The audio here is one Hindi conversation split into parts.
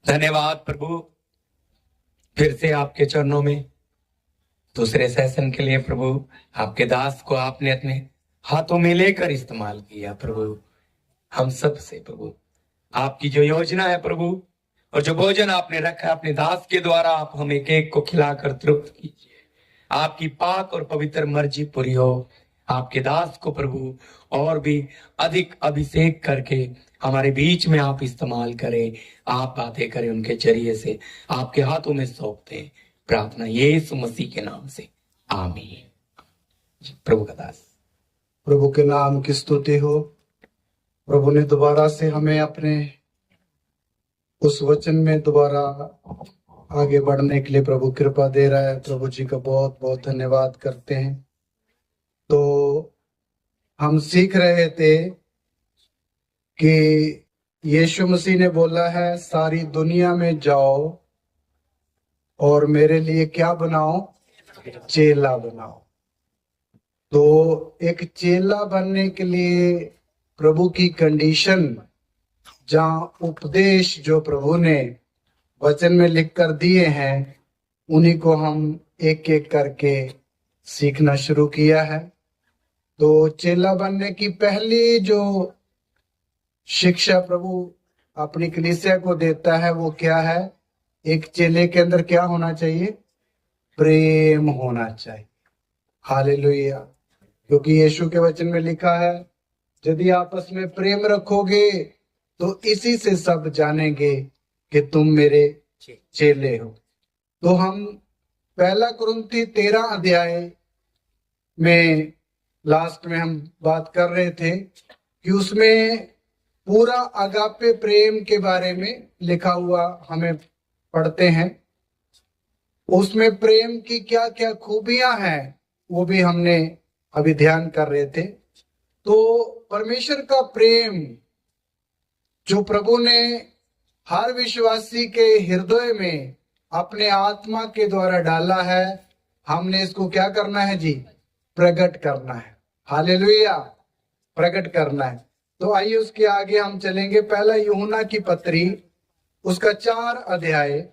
धन्यवाद प्रभु, फिर से आपके चरणों में दूसरे सेशन के लिए प्रभु आपके दास को आपने अपने हाथों में लेकर इस्तेमाल किया। प्रभु हम सब से प्रभु आपकी जो योजना है प्रभु, और जो भोजन आपने रखा है अपने दास के द्वारा, आप हम एक एक को खिलाकर तृप्त कीजिए। आपकी पाक और पवित्र मर्जी पूरी हो। आपके दास को प्रभु और भी अधिक अभिषेक करके हमारे बीच में आप इस्तेमाल करें, आप बातें करें उनके जरिए से। आपके हाथों में सौंपते हैं प्रार्थना यीशु मसीह के नाम से, आमीन। प्रभु का दास। प्रभु के नाम की स्तुति हो। प्रभु ने दोबारा से हमें अपने उस वचन में दोबारा आगे बढ़ने के लिए प्रभु कृपा दे रहा है। प्रभु जी का बहुत बहुत धन्यवाद करते हैं। तो हम सीख रहे थे कि यीशु मसीह ने बोला है सारी दुनिया में जाओ और मेरे लिए क्या बनाओ, चेला बनाओ। तो एक चेला बनने के लिए प्रभु की कंडीशन, जहां उपदेश जो प्रभु ने वचन में लिख कर दिए हैं, उन्हीं को हम एक एक करके सीखना शुरू किया है। तो चेला बनने की पहली जो शिक्षा प्रभु अपनी कलीसिया को देता है वो क्या है? एक चेले के अंदर क्या होना चाहिए? प्रेम होना चाहिए। हालेलुया। क्योंकि यीशु के वचन में लिखा है यदि आपस में प्रेम रखोगे तो इसी से सब जानेंगे कि तुम मेरे चेले हो। तो हम पहला कुरिन्थी 13 अध्याय में लास्ट में हम बात कर रहे थे कि उसमें पूरा अगापे प्रेम के बारे में लिखा हुआ हमें पढ़ते हैं। उसमें प्रेम की क्या क्या खूबियां हैं वो भी हमने अभी ध्यान कर रहे थे। तो परमेश्वर का प्रेम जो प्रभु ने हर विश्वासी के हृदय में अपने आत्मा के द्वारा डाला है, हमने इसको क्या करना है जी? प्रकट करना है। हालेलुया, प्रकट करना है। तो आइए उसके आगे हम चलेंगे। पहला यूहन्ना की पत्री, उसका 4 अध्याय,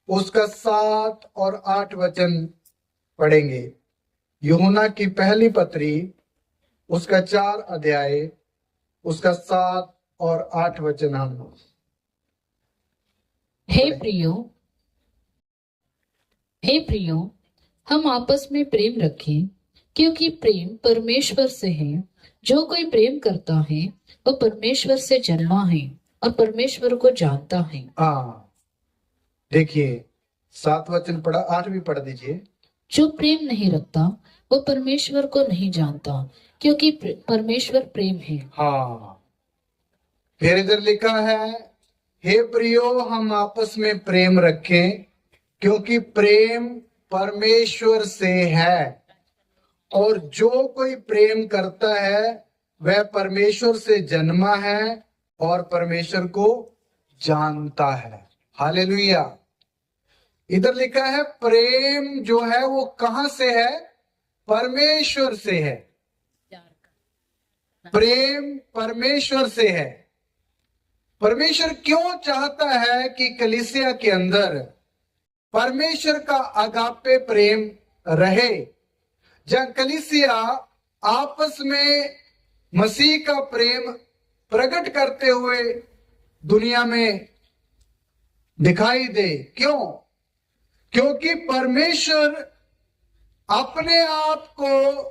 उसका 7 और 8 वचन पढ़ेंगे। यूहन्ना की पहली पत्री, उसका 4 अध्याय, उसका 7 और 8 वचन हम हे प्रियो, हम आपस में प्रेम रखें, क्योंकि प्रेम परमेश्वर से है। जो कोई प्रेम करता है वो परमेश्वर से जन्मा है और परमेश्वर को जानता है। देखिए 7 वचन पढ़ा, 8 भी पढ़ दीजिए। जो प्रेम नहीं रखता वो परमेश्वर को नहीं जानता, क्योंकि परमेश्वर प्रेम है। फिर इधर लिखा है हे प्रियो, हम आपस में प्रेम रखें, क्योंकि प्रेम परमेश्वर से है, और जो कोई प्रेम करता है वह परमेश्वर से जन्मा है और परमेश्वर को जानता है। हालेलुया। इधर लिखा है प्रेम जो है वो कहां से है? परमेश्वर से है। प्रेम परमेश्वर से है। परमेश्वर क्यों चाहता है कि कलीसिया के अंदर परमेश्वर का अगापे प्रेम रहे? जब कलीसिया आपस में मसीह का प्रेम प्रकट करते हुए दुनिया में दिखाई दे। क्यों? क्योंकि परमेश्वर अपने आप को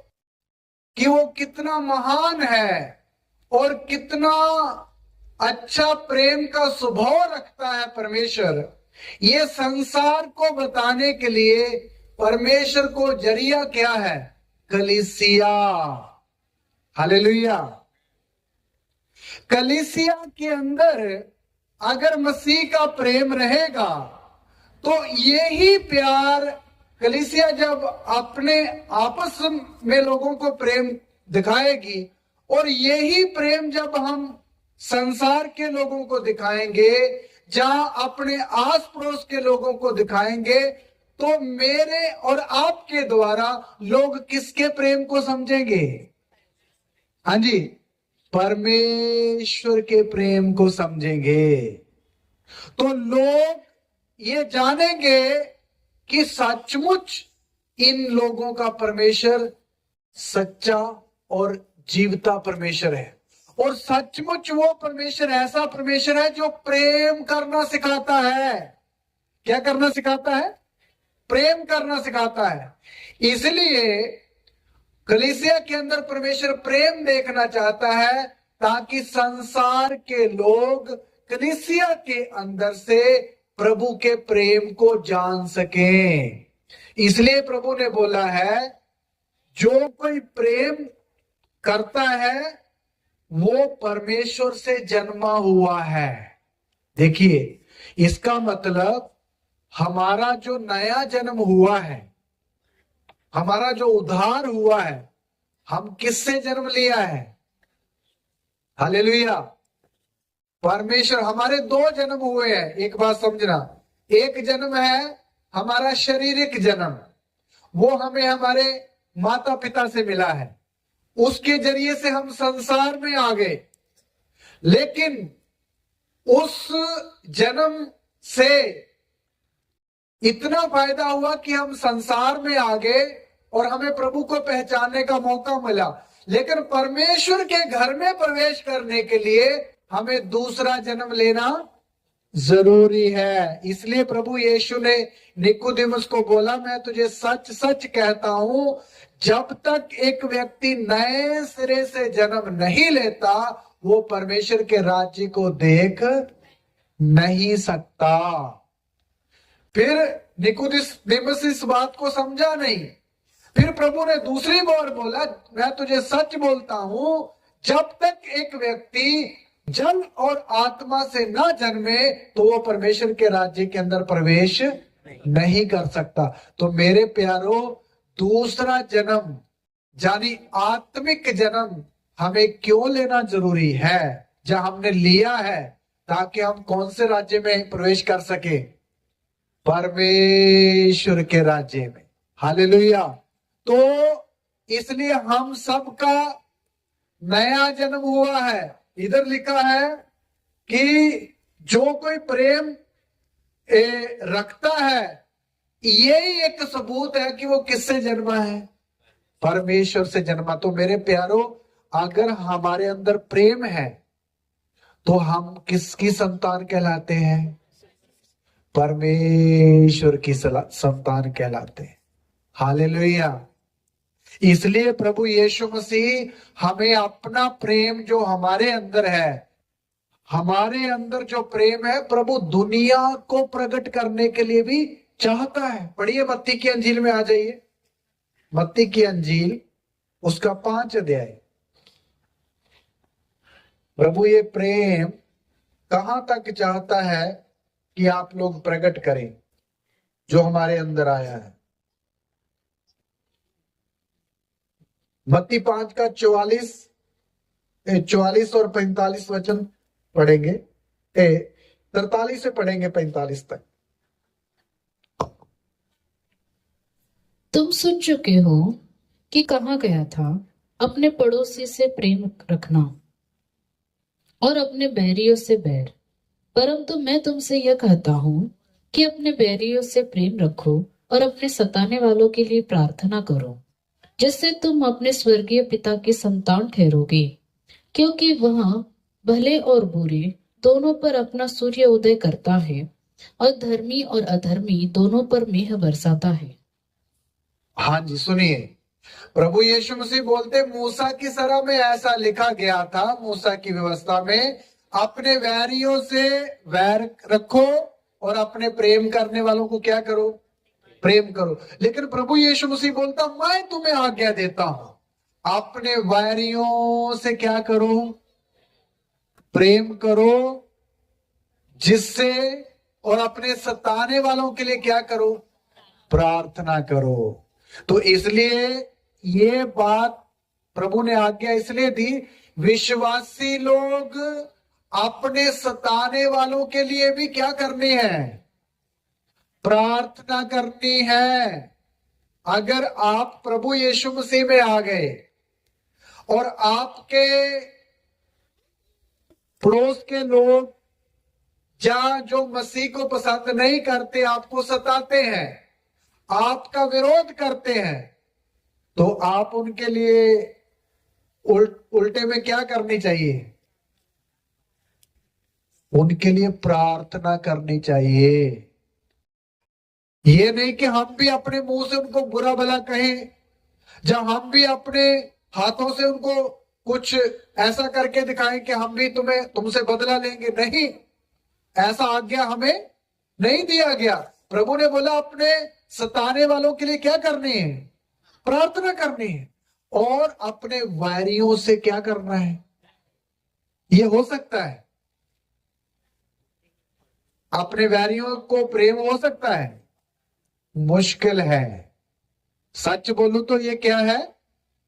कि वो कितना महान है और कितना अच्छा प्रेम का स्वभाव रखता है परमेश्वर, ये संसार को बताने के लिए परमेश्वर को जरिया क्या है? कलीसिया। हालेलुया। कलीसिया के अंदर अगर मसीह का प्रेम रहेगा तो यही प्यार कलीसिया जब अपने आपस में लोगों को प्रेम दिखाएगी, और यही प्रेम जब हम संसार के लोगों को दिखाएंगे, जहां अपने आस पड़ोस के लोगों को दिखाएंगे, तो मेरे और आपके द्वारा लोग किसके प्रेम को समझेंगे? हाँ जी, परमेश्वर के प्रेम को समझेंगे। तो लोग ये जानेंगे कि सचमुच इन लोगों का परमेश्वर सच्चा और जीवता परमेश्वर है, और सचमुच वो परमेश्वर ऐसा परमेश्वर है जो प्रेम करना सिखाता है। क्या करना सिखाता है? प्रेम करना सिखाता है। इसलिए कलीसिया के अंदर परमेश्वर प्रेम देखना चाहता है, ताकि संसार के लोग कलीसिया के अंदर से प्रभु के प्रेम को जान सकें। इसलिए प्रभु ने बोला है, जो कोई प्रेम करता है वो परमेश्वर से जन्मा हुआ है। देखिए, इसका मतलब हमारा जो नया जन्म हुआ है, हमारा जो उद्धार हुआ है, हम किससे जन्म लिया है? हालेलुया। परमेश्वर, हमारे दो जन्म हुए हैं। एक बात समझना, एक जन्म है हमारा शारीरिक जन्म, वो हमें हमारे माता पिता से मिला है, उसके जरिए से हम संसार में आ गए। लेकिन उस जन्म से इतना फायदा हुआ कि हम संसार में आ गए और हमें प्रभु को पहचानने का मौका मिला। लेकिन परमेश्वर के घर में प्रवेश करने के लिए हमें दूसरा जन्म लेना जरूरी है। इसलिए प्रभु यीशु ने निकोदेमुस को बोला, मैं तुझे सच सच कहता हूं, जब तक एक व्यक्ति नए सिरे से जन्म नहीं लेता, वो परमेश्वर के राज्य को देख नहीं सकता। फिर निकोदेमुस इस बात को समझा नहीं। फिर प्रभु ने दूसरी बार बोला, मैं तुझे सच बोलता हूं, जब तक एक व्यक्ति जल और आत्मा से न जन्मे तो वो परमेश्वर के राज्य के अंदर प्रवेश नहीं कर सकता। तो मेरे प्यारो, दूसरा जन्म यानी आत्मिक जन्म हमें क्यों लेना जरूरी है? जब हमने लिया है, ताकि हम कौन से राज्य में प्रवेश कर सके? परमेश्वर के राज्य में। हालेलुया। तो इसलिए हम सबका नया जन्म हुआ है। इधर लिखा है कि जो कोई प्रेम रखता है, यही एक सबूत है कि वो किससे जन्मा है? परमेश्वर से जन्मा। तो मेरे प्यारो, अगर हमारे अंदर प्रेम है तो हम किसकी संतान कहलाते हैं? परमेश्वर की संतान कहलाते हैं। हालेलुया। इसलिए प्रभु यीशु मसीह हमें अपना प्रेम जो हमारे अंदर है, हमारे अंदर जो प्रेम है, प्रभु दुनिया को प्रकट करने के लिए भी चाहता है। पढ़िए मत्ती की अंजील में आ जाइए, मत्ती की अंजील उसका 5 अध्याय। प्रभु ये प्रेम कहां तक चाहता है कि आप लोग प्रकट करें, जो हमारे अंदर आया है। मत्ती 5 का 44 और 45 वचन पढ़ेंगे। 43 से पढ़ेंगे 45 तक। तुम सुन चुके हो कि कहा गया था, अपने पड़ोसी से प्रेम रखना और अपने बैरियों से बैर। परंतु मैं तुमसे यह कहता हूं कि अपने बैरियों से प्रेम रखो और अपने सताने वालों के लिए प्रार्थना करो, जिससे तुम अपने स्वर्गीय पिता की संतान ठहरोगे, क्योंकि वह भले और बुरे दोनों पर अपना सूर्य उदय करता है और धर्मी और अधर्मी दोनों पर मेह बरसाता है। हाँ जी, सुनिए, प्रभु यीशु मसीह बोलते, मूसा की सरह में ऐसा लिखा गया था, मूसा की व्यवस्था में, अपने वैरियों से वैर रखो और अपने प्रेम करने वालों को क्या करो? प्रेम करो। लेकिन प्रभु यीशु मसीह बोलता, मैं तुम्हें आज्ञा देता हूं, अपने वैरियों से क्या करो? प्रेम करो, जिससे, और अपने सताने वालों के लिए क्या करो? प्रार्थना करो। तो इसलिए ये बात प्रभु ने आज्ञा इसलिए दी, विश्वासी लोग अपने सताने वालों के लिए भी क्या करनी है? प्रार्थना करनी है। अगर आप प्रभु यीशु मसीह में आ गए और आपके पड़ोस के लोग जहां जो मसीह को पसंद नहीं करते आपको सताते हैं, आपका विरोध करते हैं, तो आप उनके लिए उल्टे में क्या करनी चाहिए? उनके लिए प्रार्थना करनी चाहिए। ये नहीं कि हम भी अपने मुंह से उनको बुरा भला कहें, जब हम भी अपने हाथों से उनको कुछ ऐसा करके दिखाएं कि हम भी तुमसे बदला लेंगे। नहीं, ऐसा आज्ञा हमें नहीं दिया गया। प्रभु ने बोला अपने सताने वालों के लिए क्या करनी है? प्रार्थना करनी है। और अपने वैरियों से क्या करना है? ये हो सकता है? अपने वैरियों को प्रेम हो सकता है? मुश्किल है। सच बोलूं तो ये क्या है?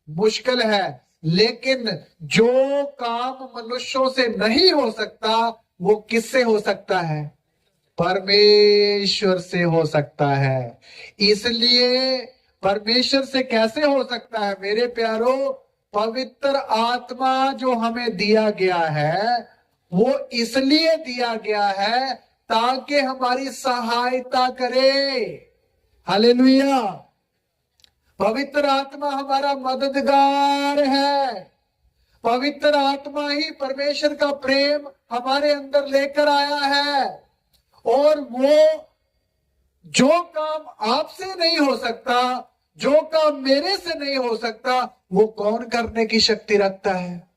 मुश्किल है। लेकिन जो काम मनुष्यों से नहीं हो सकता वो किससे हो सकता है? परमेश्वर से हो सकता है। इसलिए परमेश्वर से कैसे हो सकता है मेरे प्यारो? पवित्र आत्मा जो हमें दिया गया है वो इसलिए दिया गया है ताकि हमारी सहायता करे। हालेलुया। पवित्र आत्मा हमारा मददगार है। पवित्र आत्मा ही परमेश्वर का प्रेम हमारे अंदर लेकर आया है। और वो जो काम आपसे नहीं हो सकता, जो काम मेरे से नहीं हो सकता, वो कौन करने की शक्ति रखता है?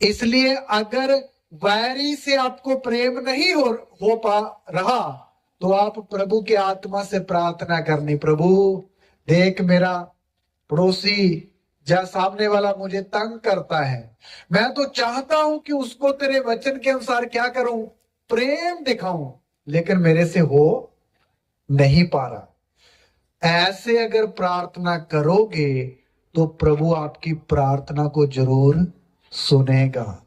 इसलिए अगर वैरी से आपको प्रेम नहीं हो पा रहा तो आप प्रभु की आत्मा से प्रार्थना करनी। प्रभु देख, मेरा पड़ोसी या सामने वाला मुझे तंग करता है, मैं तो चाहता हूं कि उसको तेरे वचन के अनुसार क्या करूं? प्रेम दिखाऊं, लेकिन मेरे से हो नहीं पा रहा। ऐसे अगर प्रार्थना करोगे तो प्रभु आपकी प्रार्थना को जरूर सुनेगा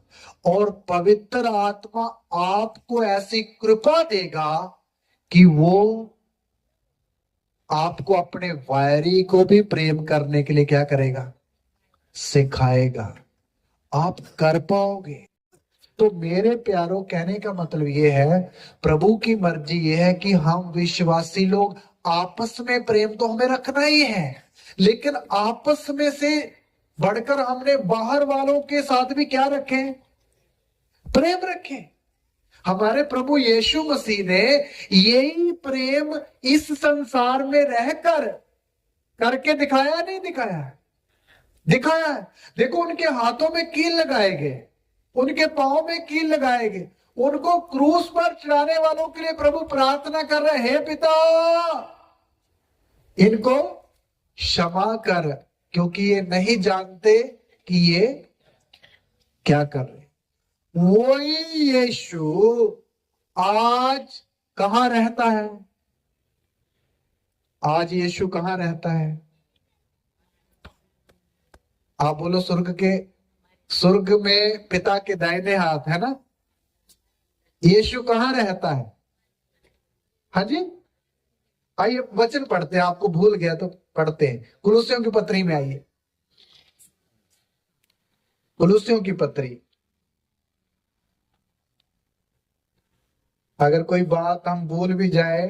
और पवित्र आत्मा आपको ऐसी कृपा देगा कि वो आपको अपने वैरी को भी प्रेम करने के लिए क्या करेगा? सिखाएगा। आप कर पाओगे। तो मेरे प्यारों, कहने का मतलब ये है, प्रभु की मर्जी ये है कि हम विश्वासी लोग आपस में प्रेम तो हमें रखना ही है, लेकिन आपस में से बढ़कर हमने बाहर वालों के साथ भी क्या रखें? प्रेम रखें। हमारे प्रभु यीशु मसीह ने यही प्रेम इस संसार में रहकर करके दिखाया, नहीं दिखाया? दिखाया है। देखो, उनके हाथों में कील लगाए गए, उनके पांव में कील लगाए गए, उनको क्रूस पर चढ़ाने वालों के लिए प्रभु प्रार्थना कर रहे हैं, पिता इनको क्षमा कर, क्योंकि ये नहीं जानते कि ये क्या कर रहे। वही यीशु आज कहां रहता है? आज यीशु कहां रहता है? आप बोलो, स्वर्ग में पिता के दाहिने हाथ है ना? यीशु कहां रहता है? हाँ जी, आइए वचन पढ़ते हैं। आपको भूल गया तो पढ़ते हैं। कुलुस्सियों की पत्री में आइए। कुलुस्सियों की पत्री, अगर कोई बात हम भूल भी जाए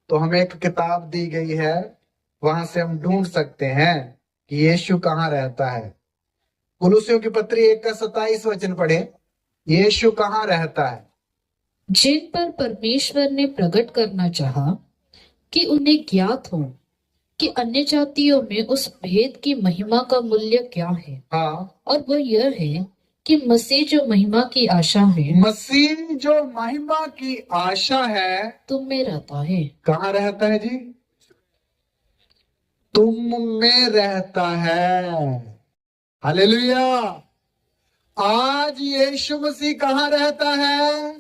तो हमें एक किताब दी गई है, वहां से हम ढूंढ सकते हैं कि यीशु कहां रहता है। कुलुस्सियों की पत्री 1 का 27 वचन पढ़े। यीशु कहां रहता है? जिन पर परमेश्वर ने प्रकट करना चाहा कि उन्हें ज्ञात हो कि अन्य जातियों में उस भेद की महिमा का मूल्य क्या है। हाँ, और वह यह है कि मसीह जो महिमा की आशा है, मसीह जो महिमा की आशा है तुम में रहता है। कहां रहता है जी? तुम में रहता है। हालेलुया। आज यीशु मसीह कहां रहता है?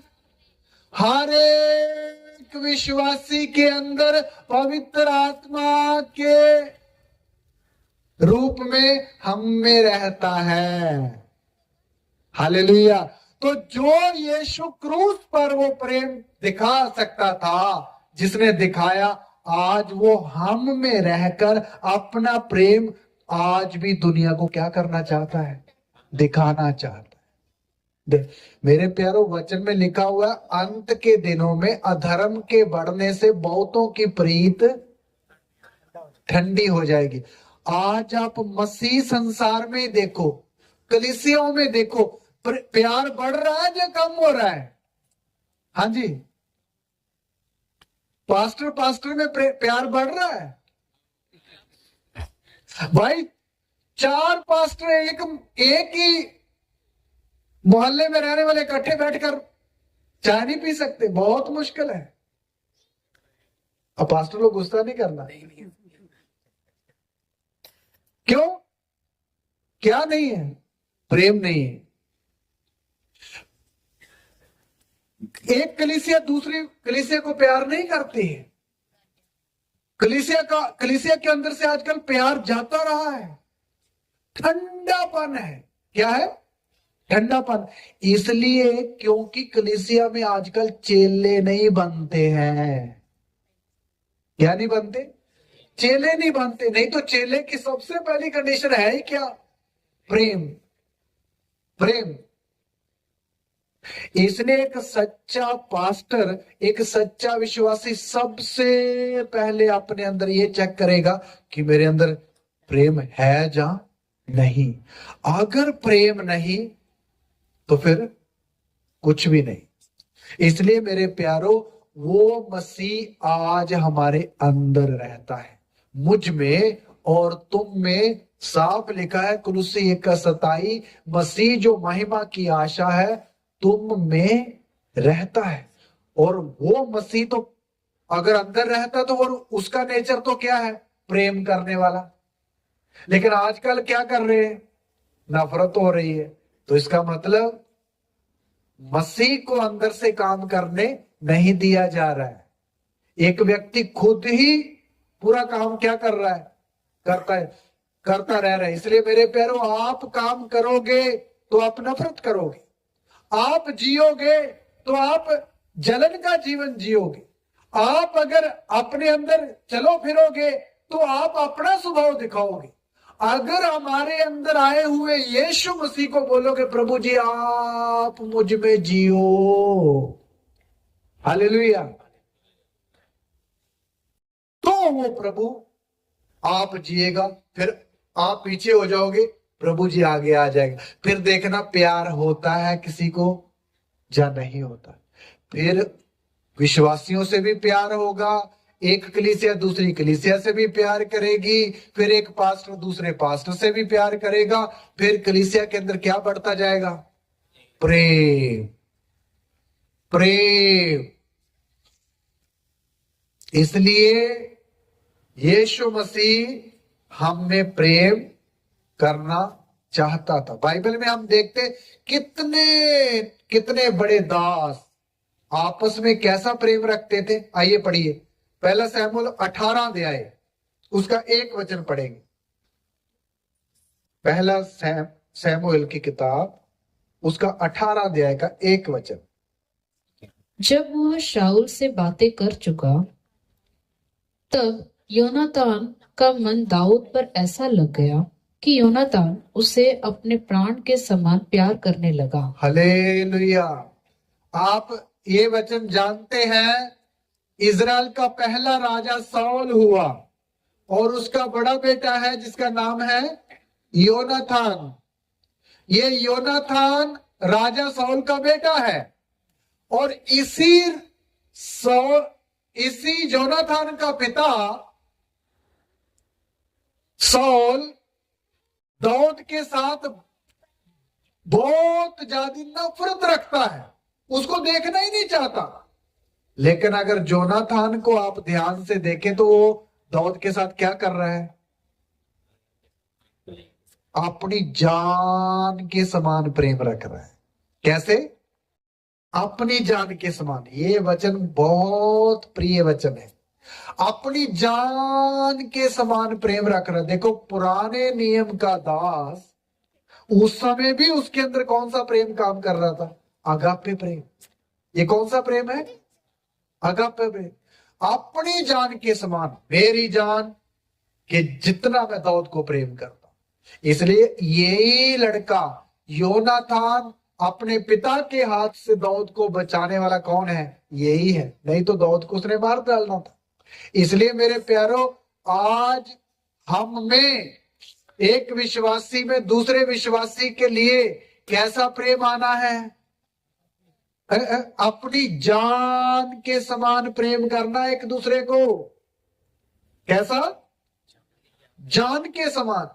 हर एक विश्वासी के अंदर पवित्र आत्मा के रूप में हम में रहता है। हालेलुया। तो जो यीशु क्रूस पर वो प्रेम दिखा सकता था, जिसने दिखाया, आज वो हम में रहकर अपना प्रेम आज भी दुनिया को क्या करना चाहता है? दिखाना चाहता है। मेरे प्यारो, वचन में लिखा हुआ है, अंत के दिनों में अधर्म के बढ़ने से बहुतों की प्रीत ठंडी हो जाएगी। आज आप मसीह संसार में देखो, कलीसियाओं में देखो, प्यार बढ़ रहा है या कम हो रहा है? हाँ जी, पास्टर में प्यार बढ़ रहा है भाई। 4 पास्टर एक ही मोहल्ले में रहने वाले इकट्ठे बैठकर चाय नहीं पी सकते, बहुत मुश्किल है। अब पास्टर लोग गुस्सा नहीं करना, क्यों? क्या नहीं है? प्रेम नहीं है। एक कलीसिया दूसरी कलीसिया को प्यार नहीं करती है। कलीसिया के अंदर से आजकल प्यार जाता रहा है, ठंडापन है। क्या है? ठंडापन। इसलिए क्योंकि कलीसिया में आजकल चेले नहीं बनते हैं। क्या नहीं बनते? चेले नहीं बनते। नहीं तो चेले की सबसे पहली कंडीशन है ही क्या? प्रेम। प्रेम। इसलिए एक सच्चा पास्टर, एक सच्चा विश्वासी सबसे पहले अपने अंदर ये चेक करेगा कि मेरे अंदर प्रेम है या नहीं। अगर प्रेम नहीं तो फिर कुछ भी नहीं। इसलिए मेरे प्यारो, वो मसीह आज हमारे अंदर रहता है, मुझ में और तुम में। साफ लिखा है कुलुस्सी 1:27, मसीह जो महिमा की आशा है तुम में रहता है। और वो मसीह तो अगर अंदर रहता तो और उसका नेचर तो क्या है? प्रेम करने वाला। लेकिन आजकल क्या कर रहे हैं? नफरत हो रही है। तो इसका मतलब मसीह को अंदर से काम करने नहीं दिया जा रहा है। एक व्यक्ति खुद ही पूरा काम क्या कर रहा है? करता रह रहा है। इसलिए मेरे प्यारो, आप काम करोगे तो आप नफरत करोगे, आप जियोगे तो आप जलन का जीवन जियोगे। आप अगर अपने अंदर चलो फिरोगे तो आप अपना स्वभाव दिखाओगे। अगर हमारे अंदर आए हुए यीशु मसीह को बोलोगे, प्रभु जी आप मुझ में जियो, हालेलुया, तो वो प्रभु आप जिएगा। फिर आप पीछे हो जाओगे, प्रभु जी आगे आ जाएगा। फिर देखना प्यार होता है किसी को या नहीं होता। फिर विश्वासियों से भी प्यार होगा, एक कलीसिया दूसरी कलीसिया से भी प्यार करेगी, फिर एक पास्टर दूसरे पास्टर से भी प्यार करेगा। फिर कलीसिया के अंदर क्या बढ़ता जाएगा? प्रेम। प्रेम। इसलिए यीशु मसीह हम में प्रेम करना चाहता था। बाइबल में हम देखते कितने बड़े दास आपस में कैसा प्रेम रखते थे। आइए पढ़िए, पहला शमूएल 18 अध्याय उसका 1 वचन पढ़ेंगे। पहला शमूएल की किताब उसका 18 अध्याय का 1 वचन। जब वह शाऊल से बातें कर चुका, तब योनातान का मन दाऊद पर ऐसा लग गया कि योनातान उसे अपने प्राण के समान प्यार करने लगा। हालेलुया। आप ये वचन जानते हैं, इजराइल का पहला राजा साउल हुआ और उसका बड़ा बेटा है जिसका नाम है योनाथान। ये योनाथान राजा साउल का बेटा है और इसी योनाथान का पिता साउल दाऊद के साथ बहुत ज्यादा नफरत रखता है, उसको देखना ही नहीं चाहता। लेकिन अगर जोनाथान को आप ध्यान से देखें तो वो दाऊद के साथ क्या कर रहा है? अपनी जान के समान प्रेम रख रहा है। कैसे? अपनी जान के समान। ये वचन बहुत प्रिय वचन है। अपनी जान के समान प्रेम रख रहा है। देखो, पुराने नियम का दास उस समय भी उसके अंदर कौन सा प्रेम काम कर रहा था? अगापे प्रेम। ये कौन सा प्रेम है? अगापे प्रेम। अपनी जान के समान, मेरी जान के जितना मैं दाऊद को प्रेम करता। इसलिए यही लड़का योनाथान अपने पिता के हाथ से दाऊद को बचाने वाला कौन है? यही है, नहीं तो दाऊद को उसने मार डालना था। इसलिए मेरे प्यारो, आज हम में, एक विश्वासी में दूसरे विश्वासी के लिए कैसा प्रेम आना है? अपनी जान के समान प्रेम करना एक दूसरे को। कैसा? जान के समान।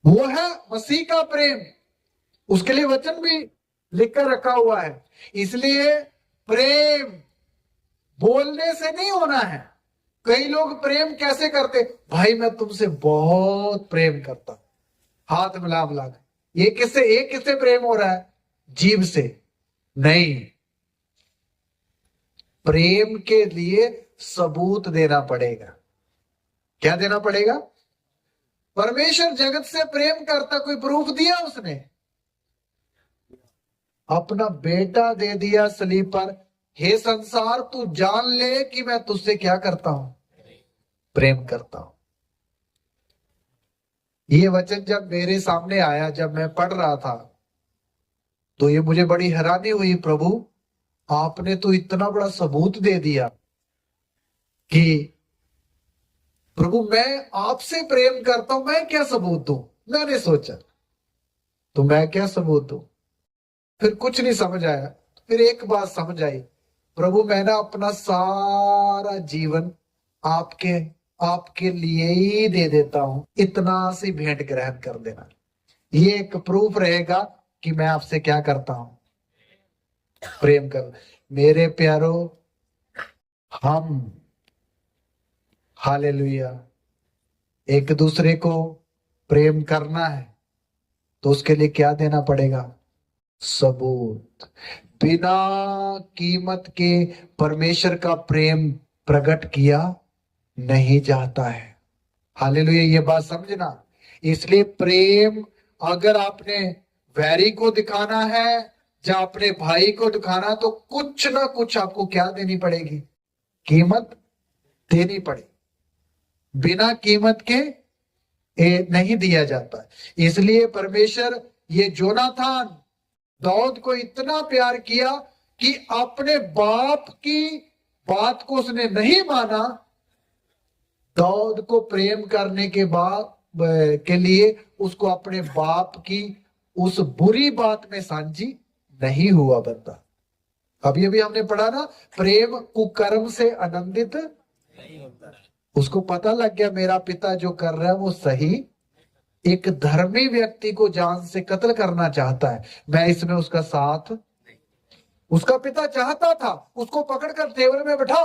वो है मसीह का प्रेम। उसके लिए वचन भी लिखकर रखा हुआ है। इसलिए प्रेम बोलने से नहीं होना है। कई लोग प्रेम कैसे करते? भाई मैं तुमसे बहुत प्रेम करता हूं, हाथ मिला मिला के। ये किससे प्रेम हो रहा है? जीभ से नहीं। प्रेम के लिए सबूत देना पड़ेगा। क्या देना पड़ेगा? परमेश्वर जगत से प्रेम करता, कोई प्रूफ दिया उसने? अपना बेटा दे दिया सलीब पर। हे संसार, तू जान ले कि मैं तुझसे क्या करता हूं? प्रेम करता हूं। ये वचन जब मेरे सामने आया, जब मैं पढ़ रहा था, तो ये मुझे बड़ी हैरानी हुई। प्रभु, आपने तो इतना बड़ा सबूत दे दिया कि प्रभु मैं आपसे प्रेम करता हूं, मैं क्या सबूत दूं? मैंने सोचा तो मैं क्या सबूत दूं? फिर कुछ नहीं समझ आया। फिर एक बात समझ आई, प्रभु मैं ना अपना सारा जीवन आपके लिए ही दे देता हूं, इतना सी भेंट ग्रहण कर देना। ये एक प्रूफ रहेगा कि मैं आपसे क्या करता हूं? प्रेम कर। मेरे प्यारो, हम हालेलुया एक दूसरे को प्रेम करना है तो उसके लिए क्या देना पड़ेगा? सबूत। बिना कीमत के परमेश्वर का प्रेम प्रकट किया नहीं जाता है। हालेलुया, ये बात समझना। इसलिए प्रेम अगर आपने वैरी को दिखाना है या अपने भाई को दिखाना, तो कुछ ना कुछ आपको क्या देनी पड़ेगी? कीमत देनी पड़ेगी। बिना कीमत के नहीं दिया जाता। इसलिए परमेश्वर, ये जोनाथन दाऊद को इतना प्यार किया कि अपने बाप की बात को उसने नहीं माना। दाऊद को प्रेम करने के बाद के लिए उसको अपने बाप की उस बुरी बात में सांझी नहीं हुआ बंदा। अभी अभी हमने पढ़ा ना, प्रेम कुकर्म से आनंदित नहीं होता। उसको पता लग गया मेरा पिता जो कर रहा है वो सही। एक धर्मी व्यक्ति को जान से कत्ल करना चाहता है, मैं इसमें उसका साथ। उसका पिता चाहता था उसको पकड़कर टेबल में बैठा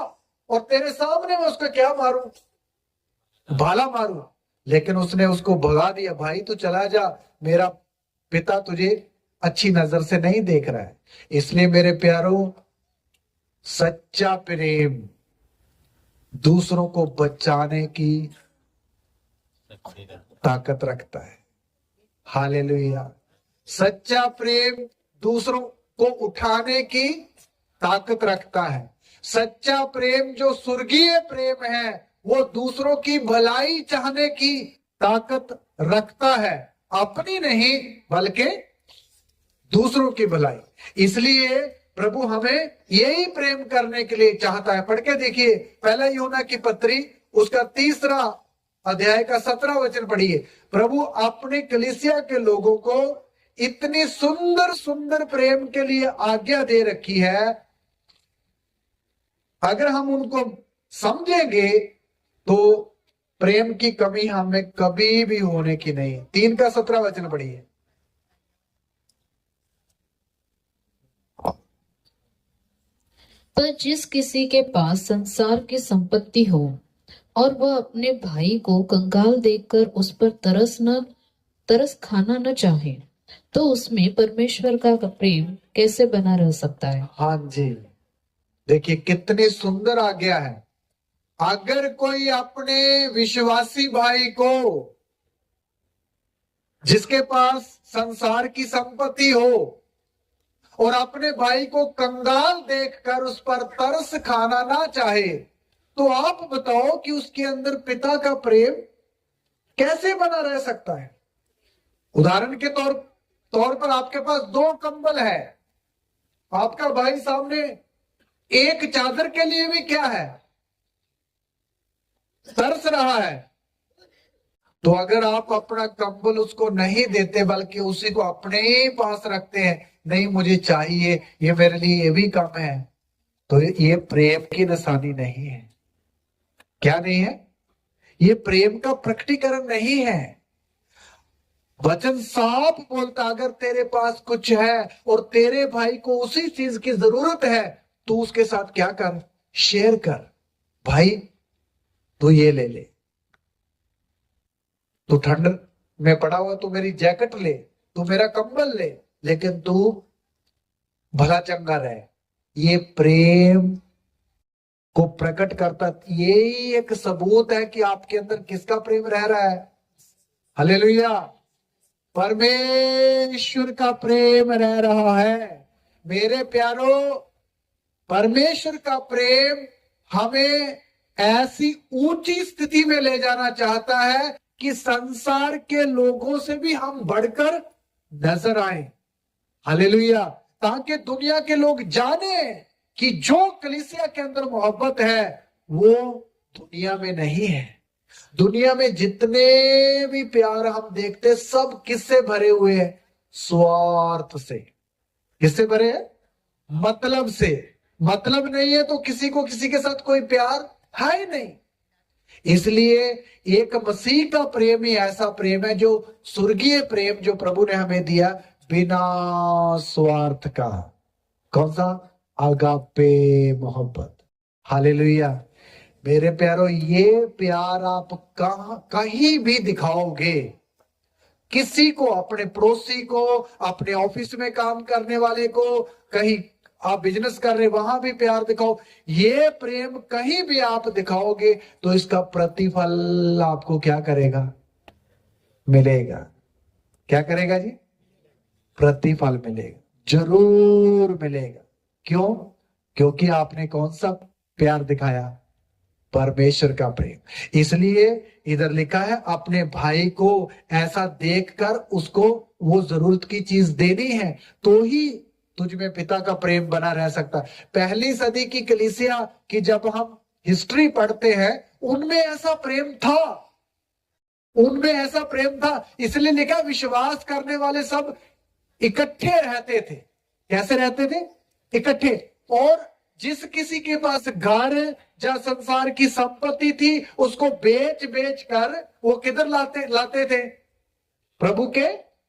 और तेरे सामने मैं उसको क्या मारूं? भाला मारूं। लेकिन उसने उसको भगा दिया। भाई तू चला जा, मेरा पिता तुझे अच्छी नजर से नहीं देख रहा है। इसलिए मेरे प्यारों, सच्चा प्रेम दूसरों को बचाने की ताकत रखता है। हालेलुया। सच्चा प्रेम दूसरों को उठाने की ताकत रखता है। सच्चा प्रेम जो स्वर्गीय प्रेम है, वो दूसरों की भलाई चाहने की ताकत रखता है। अपनी नहीं बल्कि दूसरों की भलाई। इसलिए प्रभु हमें यही प्रेम करने के लिए चाहता है। पढ़ के देखिए, पहला यूहन्ना की पत्री उसका 3 अध्याय का 17 वचन पढ़िए। प्रभु अपने कलीसिया के लोगों को इतनी सुंदर सुंदर प्रेम के लिए आज्ञा दे रखी है। अगर हम उनको समझेंगे तो प्रेम की कमी हमें कभी भी होने की नहीं। 3 का 17 वचन पढ़िए। पर जिस किसी के पास संसार की संपत्ति हो और वह अपने भाई को कंगाल देखकर उस पर तरस खाना न चाहे, तो उसमें परमेश्वर का प्रेम कैसे बना रह सकता है? हाँ जी, देखिए कितनी सुंदर आज्ञा है। अगर कोई अपने विश्वासी भाई को, जिसके पास संसार की संपत्ति हो, और अपने भाई को कंगाल देखकर उस पर तरस खाना ना चाहे, तो आप बताओ कि उसके अंदर पिता का प्रेम कैसे बना रह सकता है? उदाहरण के तौर तौर पर आपके पास 2 कंबल है, आपका भाई सामने एक चादर के लिए भी क्या है, तरस रहा है। तो अगर आप अपना कंबल उसको नहीं देते बल्कि उसी को अपने ही पास रखते हैं, नहीं मुझे चाहिए, ये मेरे लिए ये भी कम है, तो ये प्रेम की निशानी नहीं है। क्या नहीं है? ये प्रेम का प्रकटीकरण नहीं है। वचन साफ बोलता, अगर तेरे पास कुछ है और तेरे भाई को उसी चीज की जरूरत है तो उसके साथ क्या कर, शेयर कर। भाई तू ये ले ले, तू ठंड में पड़ा हुआ, तू मेरी जैकेट ले, तू मेरा कंबल ले, लेकिन तू भला चंगा रहे। ये प्रेम को प्रकट करता, यही एक सबूत है कि आपके अंदर किसका प्रेम रह रहा है। हालेलुया, परमेश्वर का प्रेम रह रहा है। मेरे प्यारो, परमेश्वर का प्रेम हमें ऐसी ऊंची स्थिति में ले जाना चाहता है कि संसार के लोगों से भी हम बढ़कर नजर आए। हालेलुया, ताकि दुनिया के लोग जाने कि जो कलीसिया के अंदर मोहब्बत है वो दुनिया में नहीं है। दुनिया में जितने भी प्यार हम देखते सब किससे भरे हुए हैं, स्वार्थ से। किससे भरे हैं? मतलब से। मतलब नहीं है तो किसी को किसी के साथ कोई प्यार है ही नहीं। इसलिए एक मसीह का प्रेम ही ऐसा प्रेम है, जो स्वर्गीय प्रेम जो प्रभु ने हमें दिया, बिना स्वार्थ का। कौन सा? अगापे मोहब्बत। हालेलुया, मेरे प्यारो, ये प्यार आप कहीं भी दिखाओगे, किसी को, अपने पड़ोसी को, अपने ऑफिस में काम करने वाले को, कहीं आप बिजनेस कर रहे वहां भी प्यार दिखाओ, ये प्रेम कहीं भी आप दिखाओगे तो इसका प्रतिफल आपको क्या करेगा? मिलेगा। क्या करेगा जी? प्रतिफल मिलेगा, जरूर मिलेगा। क्यों? क्योंकि आपने कौन सा प्यार दिखाया? परमेश्वर का प्रेम। इसलिए इधर लिखा है, अपने भाई को ऐसा देखकर उसको वो जरूरत की चीज देनी है, तो ही तुझ में पिता का प्रेम बना रह सकता। पहली सदी की कलीसिया की जब हम हिस्ट्री पढ़ते हैं, उनमें ऐसा प्रेम था, उनमें ऐसा प्रेम था। इसलिए लिखा, विश्वास करने वाले सब इकट्ठे रहते थे। कैसे रहते थे? इकट्ठे। और जिस किसी के पास घर या संसार की संपत्ति थी, उसको बेच बेच कर वो किधर लाते थे? प्रभु के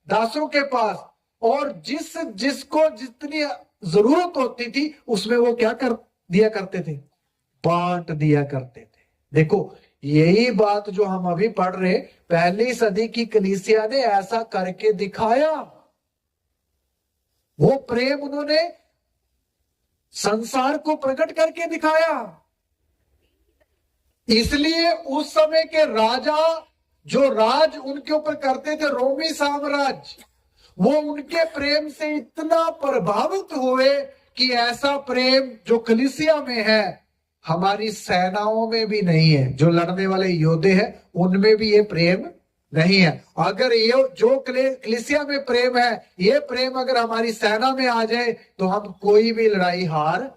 दासों के पास। और जिसको जितनी जरूरत होती थी उसमें वो क्या कर दिया करते थे? बांट दिया करते थे। देखो, यही बात जो हम अभी पढ़ रहे, पहली सदी की कलीसिया ने ऐसा करके दिखाया। वो प्रेम उन्होंने संसार को प्रकट करके दिखाया। इसलिए उस समय के राजा जो राज उनके ऊपर करते थे, रोमी साम्राज्य, वो उनके प्रेम से इतना प्रभावित हुए कि ऐसा प्रेम जो कलीसिया में है, हमारी सेनाओं में भी नहीं है। जो लड़ने वाले योद्धे हैं उनमें भी ये प्रेम नहीं है। अगर ये जो कलीसिया में प्रेम है, ये प्रेम अगर हमारी सेना में आ जाए तो हम कोई भी लड़ाई हार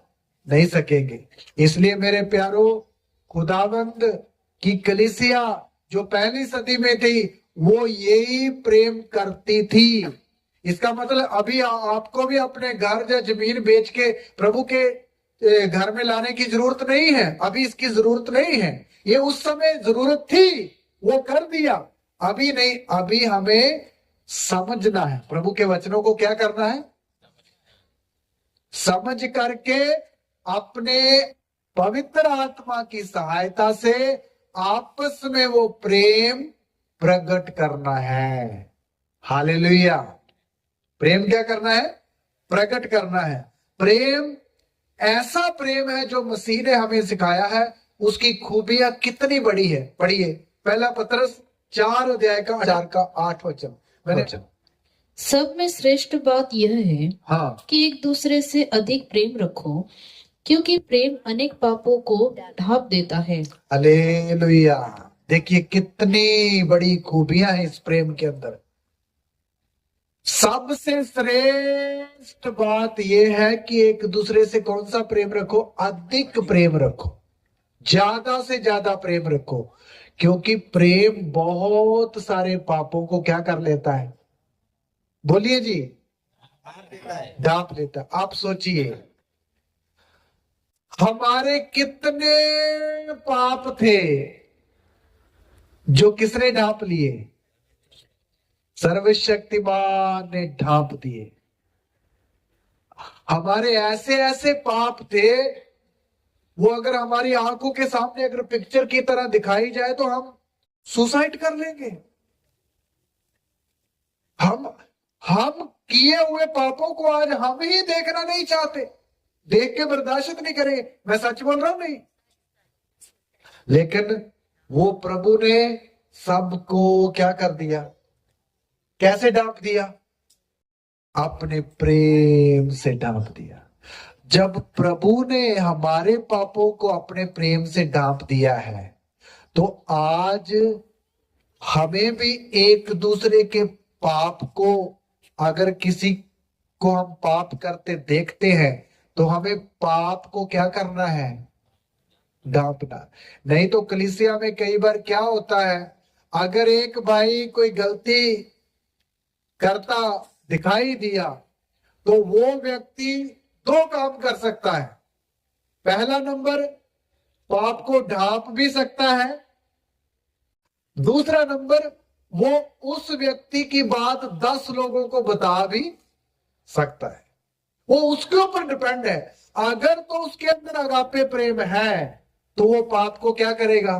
नहीं सकेंगे। इसलिए मेरे प्यारो, खुदावंद की कलीसिया जो पहली सदी में थी, वो यही प्रेम करती थी। इसका मतलब अभी आपको भी अपने घर या जमीन बेच के प्रभु के घर में लाने की जरूरत नहीं है। अभी इसकी जरूरत नहीं है। ये उस समय जरूरत थी, वो कर दिया। अभी नहीं, अभी हमें समझना है। प्रभु के वचनों को क्या करना है? समझ करके अपने पवित्र आत्मा की सहायता से आपस में वो प्रेम प्रकट करना है। हालेलुया। प्रेम क्या करना है? प्रकट करना है। प्रेम ऐसा प्रेम है जो मसीह ने हमें सिखाया है। उसकी खूबियां कितनी बड़ी है, पढ़िए। पहला पतरस 4 अध्याय का 4 का 8 वचन। मैंने सब में श्रेष्ठ बात यह है कि एक दूसरे से अधिक प्रेम रखो, क्योंकि प्रेम अनेक पापों को ढांप देता है। हालेलुया। देखिए कितनी बड़ी खूबियां हैं इस प्रेम के अंदर। सबसे श्रेष्ठ बात यह है कि एक दूसरे से कौन सा प्रेम रखो? अधिक प्रेम रखो, ज्यादा से ज्यादा प्रेम रखो, क्योंकि प्रेम बहुत सारे पापों को क्या कर लेता है? बोलिए जी, ढांप लेता है। आप सोचिए, हमारे कितने पाप थे जो किसने ढांप लिए? सर्वशक्तिमान ने ढांप दिए। हमारे ऐसे ऐसे पाप थे, वो अगर हमारी आंखों के सामने अगर पिक्चर की तरह दिखाई जाए तो हम सुसाइड कर लेंगे। हम किए हुए पापों को आज हम ही देखना नहीं चाहते, देख के बर्दाश्त नहीं करेंगे। मैं सच बोल रहा हूं नहीं? लेकिन वो प्रभु ने सबको क्या कर दिया? कैसे ढांप दिया? अपने प्रेम से ढांप दिया। जब प्रभु ने हमारे पापों को अपने प्रेम से ढांप दिया है, तो आज हमें भी एक दूसरे के पाप को, अगर किसी को हम पाप करते देखते हैं, तो हमें पाप को क्या करना है? ढांपना। नहीं तो कलीसिया में कई बार क्या होता है, अगर एक भाई कोई गलती करता दिखाई दिया, तो वो व्यक्ति दो काम कर सकता है। पहला नंबर, पाप को ढांप भी सकता है। दूसरा नंबर, वो उस व्यक्ति की बात 10 लोगों को बता भी सकता है। वो उसके ऊपर डिपेंड है। अगर तो उसके अंदर अगापे प्रेम है, तो वो पाप को क्या करेगा?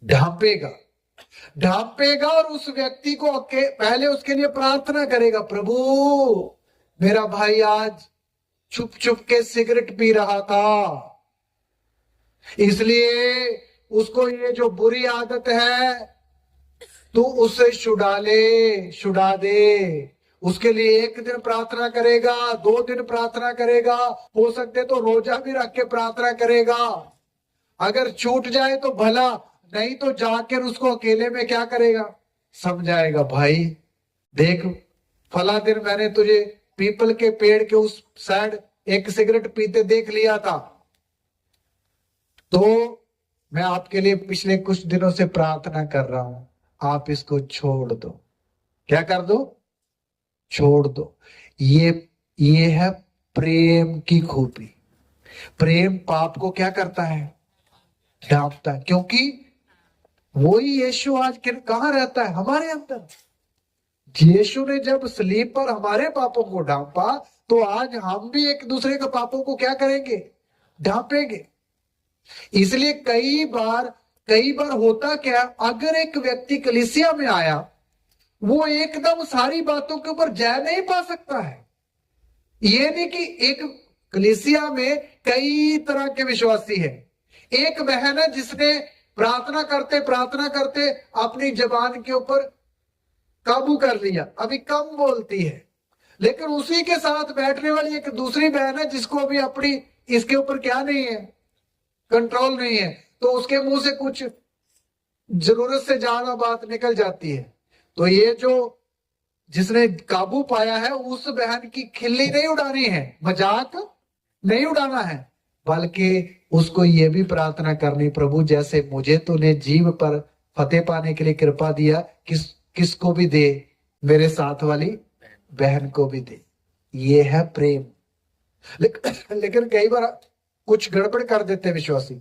ढांपेगा। ढांपेगा और उस व्यक्ति को पहले उसके लिए प्रार्थना करेगा, प्रभु मेरा भाई आज छुप छुप के सिगरेट पी रहा था, इसलिए उसको ये जो बुरी आदत है तू उसे छुड़ा दे। उसके लिए 1 दिन प्रार्थना करेगा, 2 दिन प्रार्थना करेगा, हो सकते तो रोजा भी रख के प्रार्थना करेगा। अगर छूट जाए तो भला, नहीं तो जाकर उसको अकेले में क्या करेगा? समझाएगा, भाई देख फला दिन मैंने तुझे पीपल के पेड़ के उस साइड एक सिगरेट पीते देख लिया था, तो मैं आपके लिए पिछले कुछ दिनों से प्रार्थना कर रहा हूं, आप इसको छोड़ दो। क्या कर दो? छोड़ दो। ये है प्रेम की खूबी। प्रेम पाप को क्या करता है? ढांपता है। क्योंकि वही यीशु आज कहां रहता है? हमारे अंदर। यीशु ने जब सलीब पर हमारे पापों को ढांपा, तो आज हम भी एक दूसरे के पापों को क्या करेंगे? ढांपेंगे। इसलिए कई बार होता क्या, अगर एक व्यक्ति कलीसिया में आया, वो एकदम सारी बातों के ऊपर जय नहीं पा सकता है। ये नहीं कि एक कलीसिया में कई तरह के विश्वासी है। एक बहन है जिसने प्रार्थना करते अपनी जबान के ऊपर काबू कर लिया, अभी कम बोलती है, लेकिन उसी के साथ बैठने वाली एक दूसरी बहन है जिसको अभी अपनी इसके ऊपर क्या नहीं है? कंट्रोल नहीं है, तो उसके मुंह से कुछ जरूरत से ज्यादा बात निकल जाती है। तो ये जो जिसने काबू पाया है, उस बहन की खिल्ली नहीं उड़ानी है, मजाक नहीं उड़ाना है, बल्कि उसको ये भी प्रार्थना करनी, प्रभु जैसे मुझे तूने जीव पर फतेह पाने के लिए कृपा दिया, किसको भी दे, मेरे साथ वाली बहन को भी दे। ये है प्रेम। लेकिन कई बार कुछ गड़बड़ कर देते विश्वासी।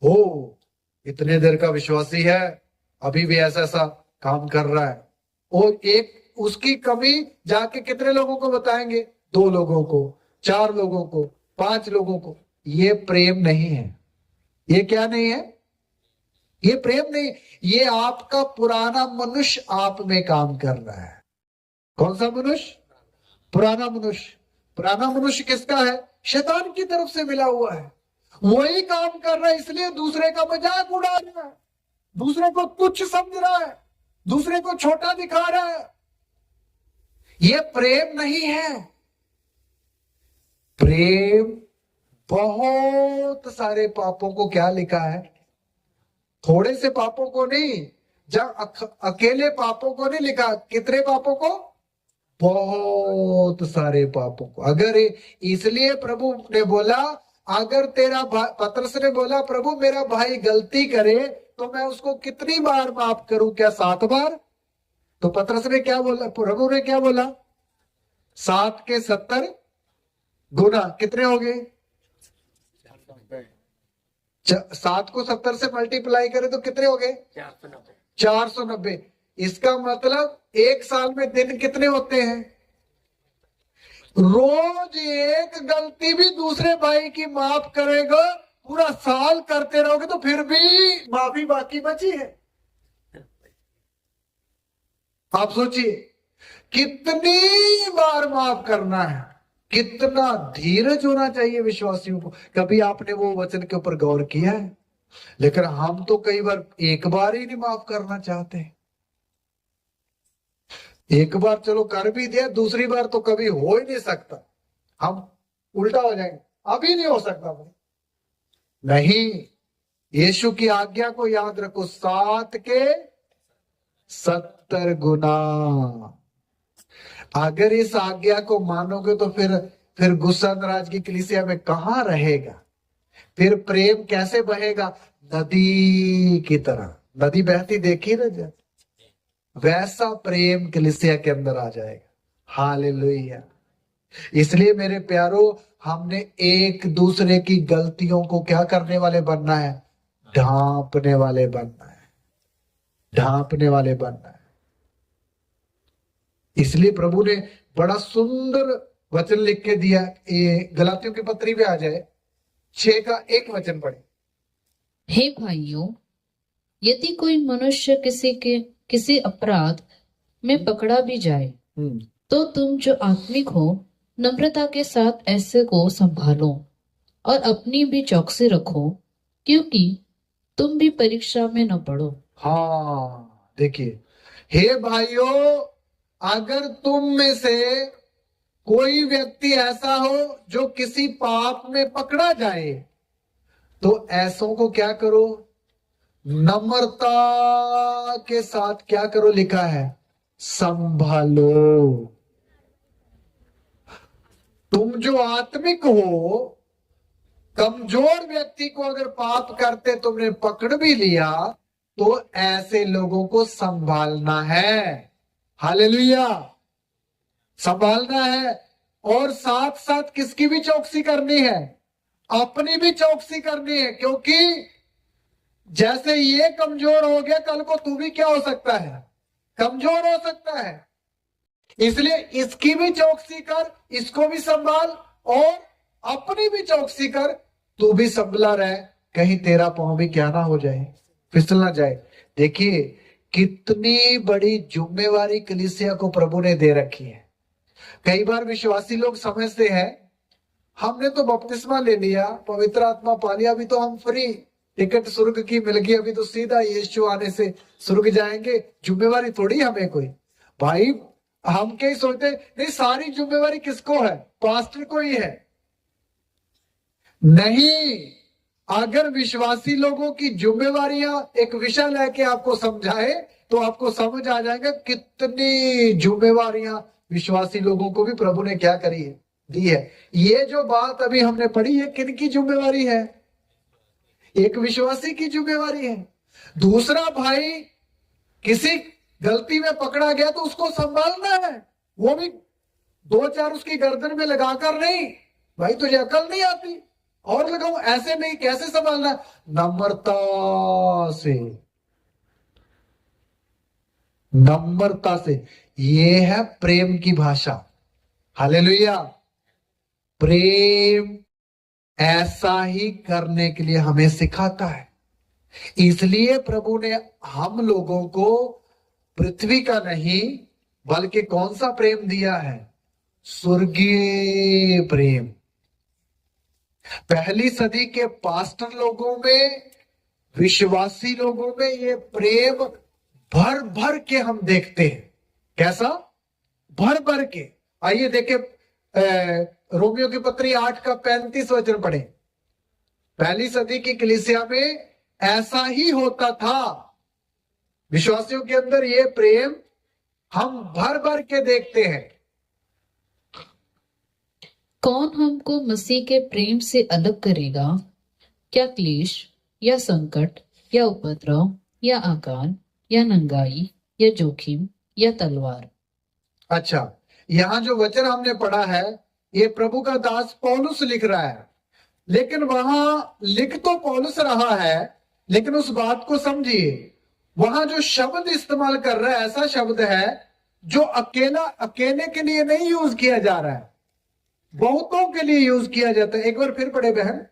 हो इतने देर का विश्वासी है, अभी भी ऐसा काम कर रहा है, और एक उसकी कमी जाके कितने लोगों को बताएंगे? 2 लोगों को, 4 लोगों को, 5 लोगों को। ये प्रेम नहीं है। ये क्या नहीं है? ये प्रेम नहीं। ये आपका पुराना मनुष्य आप में काम कर रहा है। कौन सा मनुष्य? पुराना मनुष्य। पुराना मनुष्य किसका है? शैतान की तरफ से मिला हुआ है। वही काम कर रहा है, इसलिए दूसरे का मजाक उड़ा रहा है, दूसरे को तुच्छ समझ रहा है, दूसरे को छोटा दिखा रहा है। ये प्रेम नहीं है। प्रेम बहुत सारे पापों को क्या लिखा है? थोड़े से पापों को नहीं, जब अकेले पापों को नहीं लिखा, कितने पापों को? बहुत सारे पापों को। अगर इसलिए प्रभु ने बोला, अगर तेरा पतरस ने बोला प्रभु मेरा भाई गलती करे तो मैं उसको कितनी बार माफ करूं, क्या 7 बार? तो पतरस ने क्या बोला, प्रभु ने क्या बोला? 7 के 70 गुना कितने हो गए? 7 को 70 से मल्टीप्लाई करें तो कितने हो गए? 490। इसका मतलब 1 साल में दिन कितने होते हैं? रोज एक गलती भी दूसरे भाई की माफ करेगा, पूरा साल करते रहोगे तो फिर भी माफी बाकी बची है। आप सोचिए कितनी बार माफ करना है, कितना धीरज होना चाहिए विश्वासियों को। कभी आपने वो वचन के ऊपर गौर किया है? लेकिन हम तो कई बार एक बार ही नहीं माफ करना चाहते। एक बार चलो कर भी दिया, दूसरी बार तो कभी हो ही नहीं सकता। हम उल्टा हो जाएंगे, अभी नहीं हो सकता भाई। नहीं, यीशु की आज्ञा को याद रखो, 7 के 70 गुना। अगर इस आज्ञा को मानोगे तो फिर गुस्सा नाराज की कलीसिया में कहां रहेगा? फिर प्रेम कैसे बहेगा? नदी की तरह। नदी बहती देखी ना जब, वैसा प्रेम कलीसिया के अंदर आ जाएगा। हालेलुया। इसलिए मेरे प्यारो, हमने एक दूसरे की गलतियों को क्या करने वाले बनना है? ढांपने वाले बनना है, ढांपने वाले बनना है। इसलिए प्रभु ने बड़ा सुंदर वचन लिख के दिया। ये गलातियों की पत्री पे आ जाए, 6 का 1 वचन पढ़े। हे भाइयों, यदि कोई मनुष्य किसी अपराध में पकड़ा भी जाए तो तुम जो आत्मिक हो नम्रता के साथ ऐसे को संभालो और अपनी भी चौकसी रखो, क्योंकि तुम भी परीक्षा में न पड़ो। हाँ, देखिए, हे भाइयों, अगर तुम में से कोई व्यक्ति ऐसा हो जो किसी पाप में पकड़ा जाए तो ऐसों को क्या करो? नम्रता के साथ क्या करो? लिखा है संभालो। तुम जो आत्मिक हो, कमजोर व्यक्ति को अगर पाप करते तुमने पकड़ भी लिया तो ऐसे लोगों को संभालना है। हालेलुया, संभालना है। और साथ साथ किसकी भी चौकसी करनी है? अपनी भी चौकसी करनी है, क्योंकि जैसे ये कमजोर हो गया, कल को तू भी क्या हो सकता है? कमजोर हो सकता है। इसलिए इसकी भी चौकसी कर, इसको भी संभाल, और अपनी भी चौकसी कर। तू भी संभला रहे, कहीं तेरा पांव भी क्या ना हो जाए, फिसल ना जाए। देखिए कितनी बड़ी जिम्मेवारी कलीसिया को प्रभु ने दे रखी है। कई बार विश्वासी लोग समझते हैं हमने तो बपतिस्मा ले लिया, पवित्र आत्मा पा लिया, अभी तो हम फ्री, टिकट स्वर्ग की मिल गई, अभी तो सीधा यीशु आने से स्वर्ग जाएंगे, जिम्मेवारी थोड़ी हमें कोई। भाई हम क्या सोचते, नहीं सारी जिम्मेवारी किसको है? पास्टर को ही है। नहीं, अगर विश्वासी लोगों की जिम्मेवारियां एक विषय लेके आपको समझाए तो आपको समझ आ जाएगा कितनी जिम्मेवारियां विश्वासी लोगों को भी प्रभु ने क्या करी है, दी है। ये जो बात अभी हमने पढ़ी है, किन की जिम्मेवारी है? एक विश्वासी की जिम्मेवारी है। दूसरा भाई किसी गलती में पकड़ा गया तो उसको संभालना है, वो भी 2-4 उसकी गर्दन में लगाकर नहीं। भाई तुझे अकल नहीं आती और लगाऊं, ऐसे नहीं, कैसे संभालना? नम्रता से, नम्रता से। ये है प्रेम की भाषा। हालेलुया। प्रेम ऐसा ही करने के लिए हमें सिखाता है। इसलिए प्रभु ने हम लोगों को पृथ्वी का नहीं बल्कि कौन सा प्रेम दिया है? स्वर्गीय प्रेम। पहली सदी के पास्टर लोगों में, विश्वासी लोगों में ये प्रेम भर भर के हम देखते हैं। कैसा? भर भर के। आइए देखें, रोमियो की पत्री 8 का 35 वचन पढ़े। पहली सदी की कलीसिया में ऐसा ही होता था। विश्वासियों के अंदर ये प्रेम हम भर भर के देखते हैं। कौन हमको मसीह के प्रेम से अलग करेगा? क्या क्लेश या संकट या उपद्रव या अकाल या नंगाई या जोखिम या तलवार? अच्छा, यहाँ जो वचन हमने पढ़ा है ये प्रभु का दास पौलुस लिख रहा है, लेकिन वहां लिख तो पौलुस रहा है, लेकिन उस बात को समझिए, वहां जो शब्द इस्तेमाल कर रहा है ऐसा शब्द है जो अकेले के लिए नहीं यूज किया जा रहा है, बहुतों के लिए यूज किया जाता है। एक बार फिर पढ़े बहन।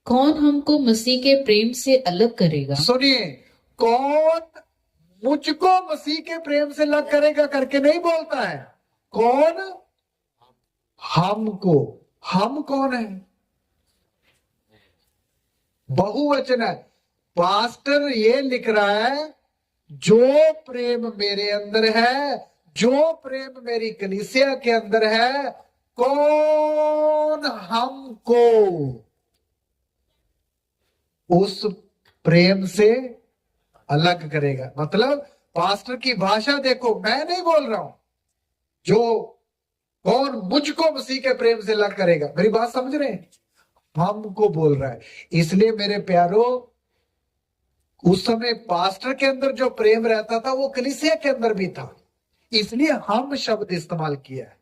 कौन हमको मसीह के प्रेम से अलग करेगा? सुनिए, कौन मुझको मसीह के प्रेम से अलग करेगा करके नहीं बोलता है, कौन हमको। हम कौन है? बहुवचन है। पास्टर ये लिख रहा है जो प्रेम मेरे अंदर है, जो प्रेम मेरी कलीसिया के अंदर है, कौन हमको उस प्रेम से अलग करेगा। मतलब पास्टर की भाषा देखो, मैं नहीं बोल रहा हूं, जो कौन मुझको मसीह के प्रेम से अलग करेगा, मेरी बात समझ रहे हैं, हमको बोल रहा है। इसलिए मेरे प्यारो, उस समय पास्टर के अंदर जो प्रेम रहता था वो कलीसिया के अंदर भी था, इसलिए हम शब्द इस्तेमाल किया है।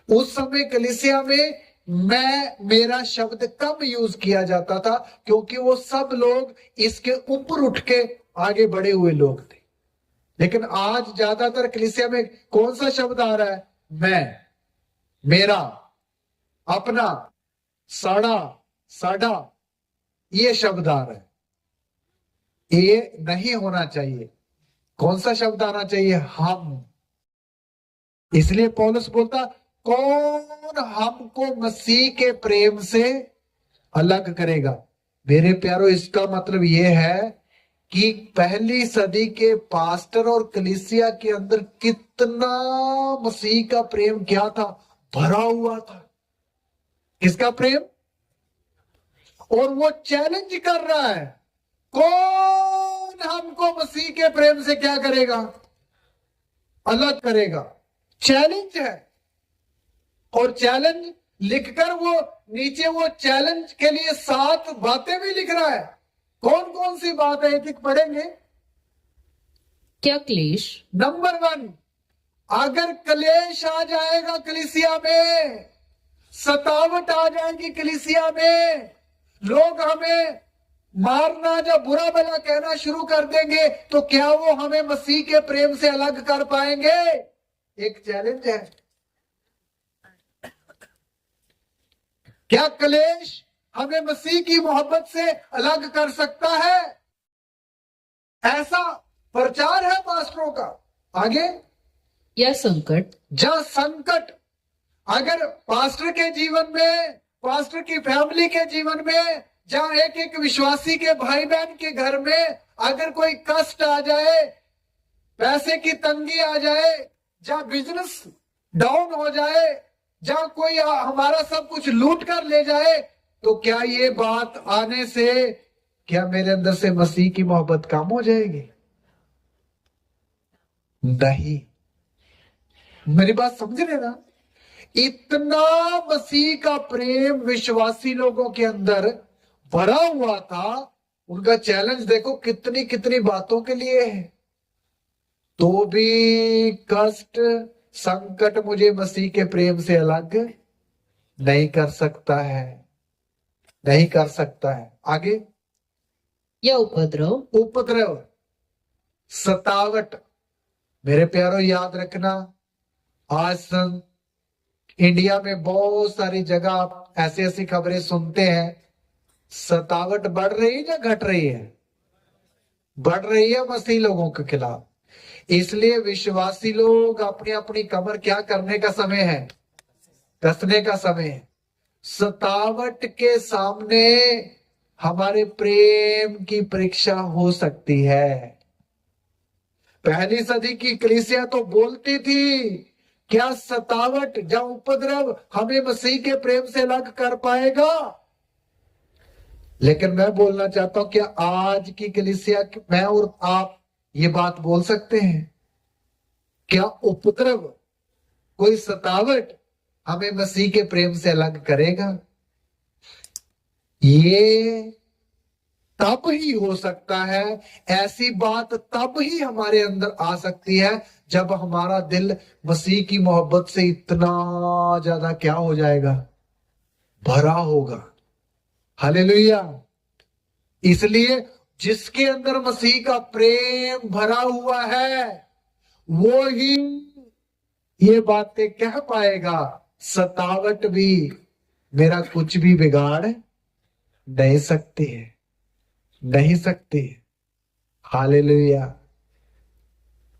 उस समय कलीसिया में मेरा शब्द कम यूज किया जाता था, क्योंकि वो सब लोग इसके ऊपर उठ के आगे बढ़े हुए लोग थे। लेकिन आज ज्यादातर कलीसिया में कौन सा शब्द आ रहा है? मैं, मेरा, अपना, साड़ा, ये शब्द आ रहा है। ये नहीं होना चाहिए। कौन सा शब्द आना चाहिए? हम। इसलिए पौलुस बोलता, कौन हमको मसीह के प्रेम से अलग करेगा। मेरे प्यारो, इसका मतलब यह है कि पहली सदी के पास्टर और कलीसिया के अंदर कितना मसीह का प्रेम क्या था, भरा हुआ था। किसका प्रेम? और वो चैलेंज कर रहा है, कौन हमको मसीह के प्रेम से क्या करेगा? अलग करेगा। चैलेंज है। और चैलेंज लिखकर वो नीचे वो चैलेंज के लिए 7 बातें भी लिख रहा है। कौन कौन सी बात है, एक एक पढ़ेंगे। क्या क्लेश? नंबर 1, अगर क्लेश आ जाएगा कलीसिया में, सतावट आ जाएगी कलीसिया में, लोग हमें मारना या बुरा भला कहना शुरू कर देंगे, तो क्या वो हमें मसीह के प्रेम से अलग कर पाएंगे? एक चैलेंज है। क्या क्लेश हमें मसीह की मोहब्बत से अलग कर सकता है? ऐसा प्रचार है पास्टरों का। आगे, या संकट? जहां संकट, अगर पास्टर के जीवन में, पास्टर की फैमिली के जीवन में, जहां एक एक विश्वासी के भाई बहन के घर में अगर कोई कष्ट आ जाए, पैसे की तंगी आ जाए, जहां बिजनेस डाउन हो जाए, जहां कोई हमारा सब कुछ लूट कर ले जाए, तो क्या ये बात आने से क्या मेरे अंदर से मसीह की मोहब्बत कम हो जाएगी? नहीं। मेरी बात समझ रहे ना? इतना मसीह का प्रेम विश्वासी लोगों के अंदर भरा हुआ था। उनका चैलेंज देखो कितनी कितनी बातों के लिए है, तो भी कष्ट संकट मुझे मसीह के प्रेम से अलग नहीं कर सकता है, नहीं कर सकता है। आगे, या उपद्रव? उपद्रव, सतावट। मेरे प्यारों, याद रखना, आज इंडिया में बहुत सारी जगह आप ऐसी ऐसी खबरें सुनते हैं, सतावट बढ़ रही है या घट रही है? बढ़ रही है मसीह लोगों के खिलाफ। इसलिए विश्वासी लोग अपनी अपनी कमर क्या करने का समय है? कसने का समय है। सतावट के सामने हमारे प्रेम की परीक्षा हो सकती है। पहली सदी की कलीसिया तो बोलती थी, क्या सतावट या उपद्रव हमें मसीह के प्रेम से अलग कर पाएगा? लेकिन मैं बोलना चाहता हूं कि आज की कलीसिया, मैं और आप ये बात बोल सकते हैं? क्या उपद्रव, कोई सतावट हमें मसीह के प्रेम से अलग करेगा? ये तब ही हो सकता है, ऐसी बात तब ही हमारे अंदर आ सकती है जब हमारा दिल मसीह की मोहब्बत से इतना ज्यादा क्या हो जाएगा, भरा होगा। हालेलुया। इसलिए जिसके अंदर मसीह का प्रेम भरा हुआ है वो ही ये बातें कह पाएगा, सतावट भी मेरा कुछ भी बिगाड़ नहीं सकती है, नहीं सकती। हालेलुया,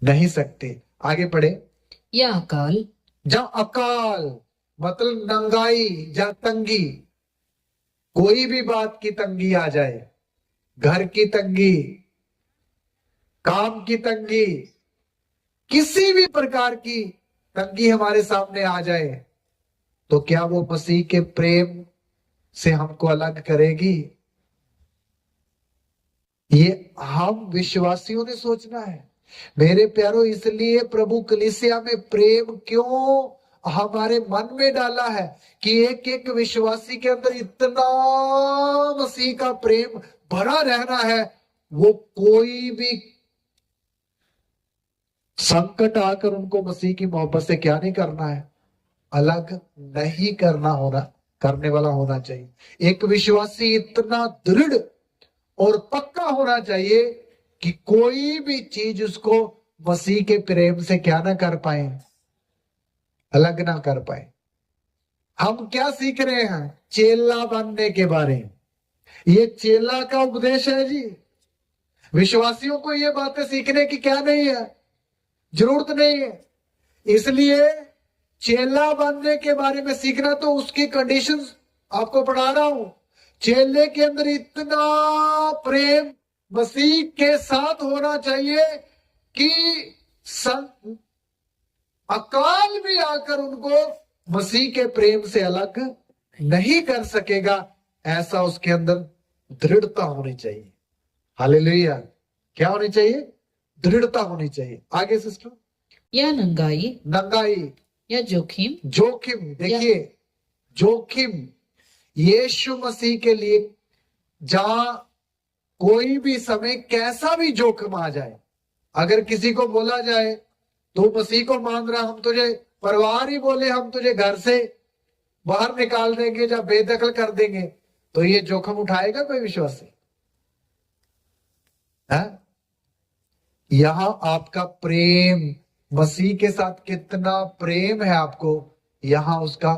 नहीं सकते। आगे पढ़े। या अकाल, जहां अकाल मतलब नंगाई, जहां तंगी, कोई भी बात की तंगी आ जाए, घर की तंगी, काम की तंगी, किसी भी प्रकार की तंगी हमारे सामने आ जाए, तो क्या वो मसीह के प्रेम से हमको अलग करेगी? ये हम विश्वासियों ने सोचना है मेरे प्यारो। इसलिए प्रभु कलीसिया में प्रेम क्यों हमारे मन में डाला है कि एक एक विश्वासी के अंदर इतना मसीह का प्रेम भरा रहना है, वो कोई भी संकट आकर उनको मसीह की मोहब्बत से क्या नहीं करना है, अलग नहीं करने वाला होना चाहिए। एक विश्वासी इतना दृढ़ और पक्का होना चाहिए कि कोई भी चीज उसको मसीह के प्रेम से क्या ना कर पाए, अलग ना कर पाए। हम क्या सीख रहे हैं? चेला बनने के बारे में। ये चेला का उपदेश है जी। विश्वासियों को ये बातें सीखने की क्या नहीं है, जरूरत नहीं है। इसलिए चेला बनने के बारे में सीखना, तो उसकी कंडीशंस आपको पढ़ा रहा हूं। चेले के अंदर इतना प्रेम मसीह के साथ होना चाहिए कि अकाल भी आकर उनको मसीह के प्रेम से अलग नहीं कर सकेगा, ऐसा उसके अंदर दृढ़ता होनी चाहिए। हालेलुया। क्या होनी चाहिए? दृढ़ता होनी चाहिए। आगे सिस्टर। या नंगाई, नंगाई या जोखिम, जोखिम। देखिए जोखिम यीशु मसीह के लिए जहां कोई भी समय कैसा भी जोखिम आ जाए, अगर किसी को बोला जाए तू मसीह को मान रहा, हम तुझे, परिवार ही बोले हम तुझे घर से बाहर निकाल देंगे या बेदखल कर देंगे, तो ये जोखिम उठाएगा कोई विश्वासी? यहां आपका प्रेम मसीह के साथ कितना प्रेम है आपको, यहां उसका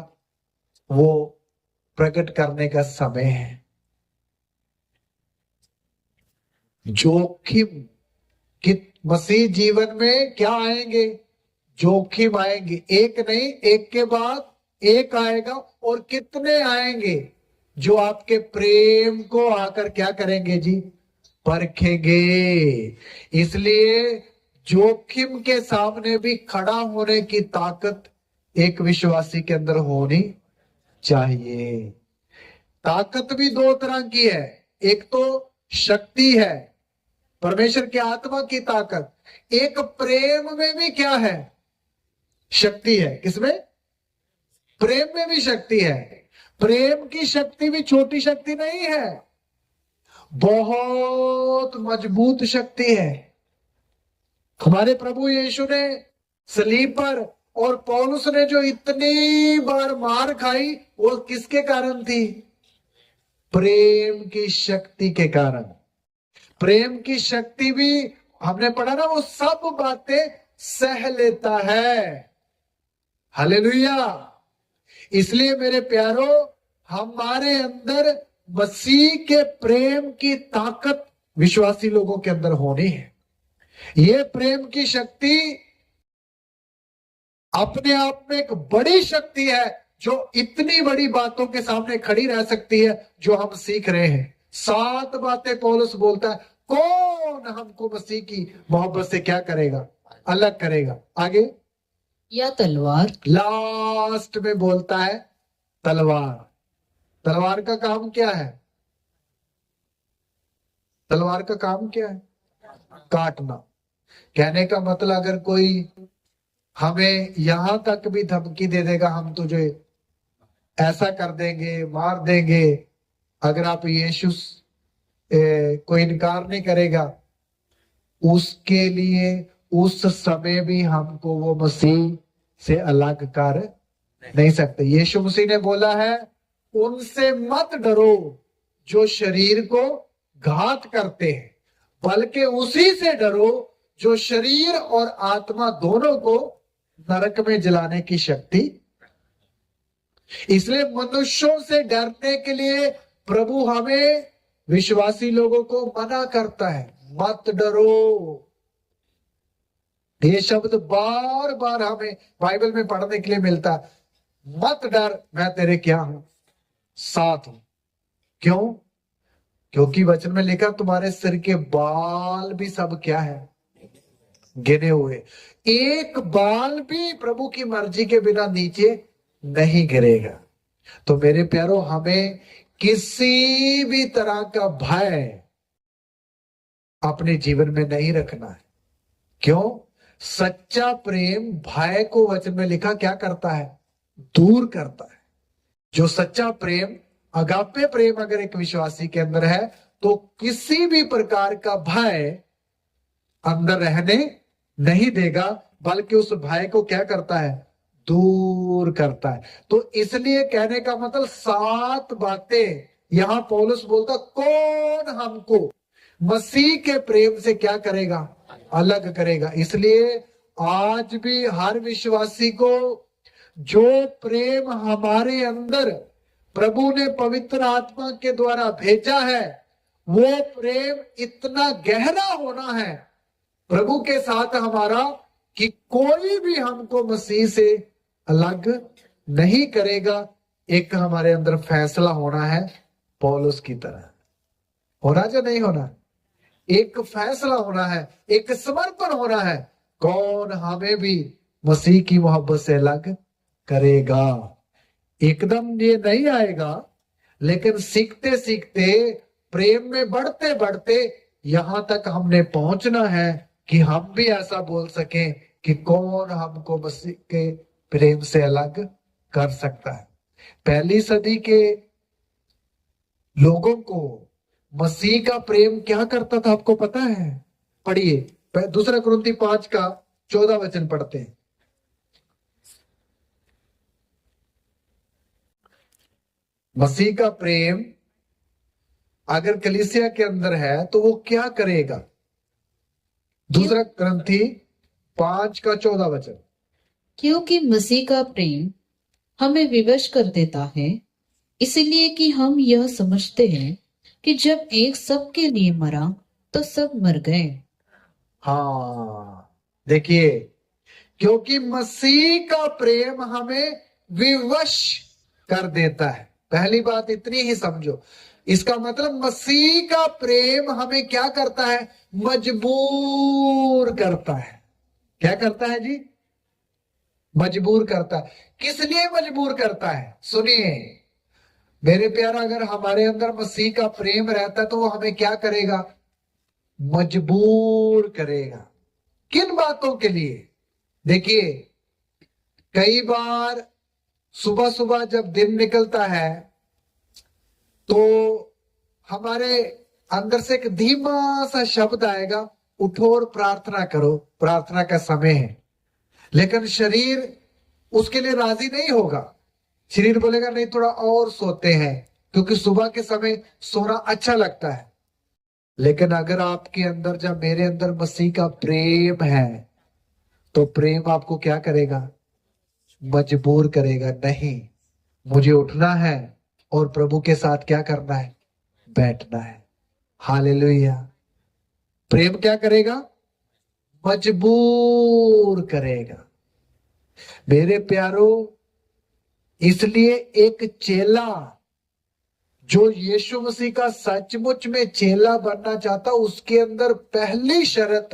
वो प्रकट करने का समय है। जोखिम कि मसीह जीवन में क्या आएंगे? जोखिम आएंगे। एक नहीं, एक के बाद एक आएगा, और कितने आएंगे जो आपके प्रेम को आकर क्या करेंगे जी? परखेंगे। इसलिए जोखिम के सामने भी खड़ा होने की ताकत एक विश्वासी के अंदर होनी चाहिए। ताकत भी दो तरह की है। एक तो शक्ति है, परमेश्वर की आत्मा की ताकत। एक प्रेम में भी क्या है? शक्ति है। किसमें? प्रेम में भी शक्ति है। प्रेम की शक्ति भी छोटी शक्ति नहीं है, बहुत मजबूत शक्ति है। हमारे प्रभु यीशु ने सलीब पर और पौलुस ने जो इतनी बार मार खाई, वो किसके कारण थी? प्रेम की शक्ति के कारण। प्रेम की शक्ति भी हमने पढ़ा ना, वो सब बातें सह लेता है। हालेलुया। इसलिए मेरे प्यारो, हमारे अंदर मसीह के प्रेम की ताकत विश्वासी लोगों के अंदर होनी है। ये प्रेम की शक्ति अपने आप में एक बड़ी शक्ति है, जो इतनी बड़ी बातों के सामने खड़ी रह सकती है जो हम सीख रहे हैं। 7 बातें पौलुस बोलता है, कौन हमको मसीह की मोहब्बत से क्या करेगा? अलग करेगा। आगे। या तलवार, लास्ट में बोलता है तलवार। तलवार का काम क्या है? तलवार का काम क्या है? काटना। कहने का मतलब अगर कोई हमें यहां तक भी धमकी दे देगा, हम तुझे ऐसा कर देंगे, मार देंगे, अगर आप यीशु को इनकार नहीं करेगा, उसके लिए उस समय भी हमको वो मसीह से अलग कर नहीं सकते। यीशु मसीह ने बोला है, उनसे मत डरो जो शरीर को घात करते हैं, बल्कि उसी से डरो जो शरीर और आत्मा दोनों को नरक में जलाने की शक्ति। इसलिए मनुष्यों से डरने के लिए प्रभु हमें विश्वासी लोगों को मना करता है, मत डरो। ये शब्द बार बार हमें बाइबल में पढ़ने के लिए मिलता है, मत डर, मैं तेरे क्या हूं, साथ हूं। क्यों? क्योंकि वचन में लिखा, तुम्हारे सिर के बाल भी सब क्या है, गिने हुए। एक बाल भी प्रभु की मर्जी के बिना नीचे नहीं गिरेगा। तो मेरे प्यारों, हमें किसी भी तरह का भय अपने जीवन में नहीं रखना है। क्यों? सच्चा प्रेम भय को, वचन में लिखा, क्या करता है, दूर करता है। जो सच्चा प्रेम, अगापे प्रेम अगर एक विश्वासी के अंदर है, तो किसी भी प्रकार का भय अंदर रहने नहीं देगा, बल्कि उस भय को क्या करता है, दूर करता है। तो इसलिए कहने का मतलब 7 बातें यहां पौलुस बोलता, कौन हमको मसीह के प्रेम से क्या करेगा, अलग करेगा। इसलिए आज भी हर विश्वासी को जो प्रेम हमारे अंदर प्रभु ने पवित्र आत्मा के द्वारा भेजा है, वो प्रेम इतना गहरा होना है प्रभु के साथ हमारा, कि कोई भी हमको मसीह से अलग नहीं करेगा। एक हमारे अंदर फैसला होना है, पौलुस की तरह होना, जो नहीं होना, एक फैसला होना है, एक समर्पण होना है। कौन हमें भी मसीह की मोहब्बत से अलग करेगा? एकदम ये नहीं आएगा, लेकिन सीखते सीखते, प्रेम में बढ़ते बढ़ते यहां तक हमने पहुंचना है कि हम भी ऐसा बोल सकें कि कौन हमको मसीह के प्रेम से अलग कर सकता है। पहली सदी के लोगों को मसीह का प्रेम क्या करता था, आपको पता है? पढ़िए, 2 कुरिन्थी 5:14 वचन पढ़ते हैं। मसीह का प्रेम अगर कलीसिया के अंदर है तो वो क्या करेगा? 2 कुरिन्थी 5:14 वचन। क्योंकि मसीह का प्रेम हमें विवश कर देता है, इसलिए कि हम यह समझते हैं कि जब एक सबके लिए मरा तो सब मर गए। हाँ, देखिए, क्योंकि मसीह का प्रेम हमें विवश कर देता है। पहली बात इतनी ही समझो, इसका मतलब मसीह का प्रेम हमें क्या करता है, मजबूर करता है। क्या करता है जी? मजबूर करता है। किस लिए मजबूर करता है? सुनिए मेरे प्यारा, अगर हमारे अंदर मसीह का प्रेम रहता है तो वो हमें क्या करेगा, मजबूर करेगा। किन बातों के लिए? देखिए, कई बार सुबह सुबह जब दिन निकलता है तो हमारे अंदर से एक धीमा सा शब्द आएगा, उठो और प्रार्थना करो, प्रार्थना का समय है। लेकिन शरीर उसके लिए राजी नहीं होगा। शरीर बोलेगा नहीं, थोड़ा और सोते हैं, क्योंकि सुबह के समय सोना अच्छा लगता है। लेकिन अगर आपके अंदर, जब मेरे अंदर मसीह का प्रेम है, तो प्रेम आपको क्या करेगा, मजबूर करेगा। नहीं, मुझे उठना है और प्रभु के साथ क्या करना है, बैठना है। हालेलुया। प्रेम क्या करेगा, मजबूर करेगा। मेरे प्यारो, इसलिए एक चेला जो यीशु मसीह का सचमुच में चेला बनना चाहता, उसके अंदर पहली शर्त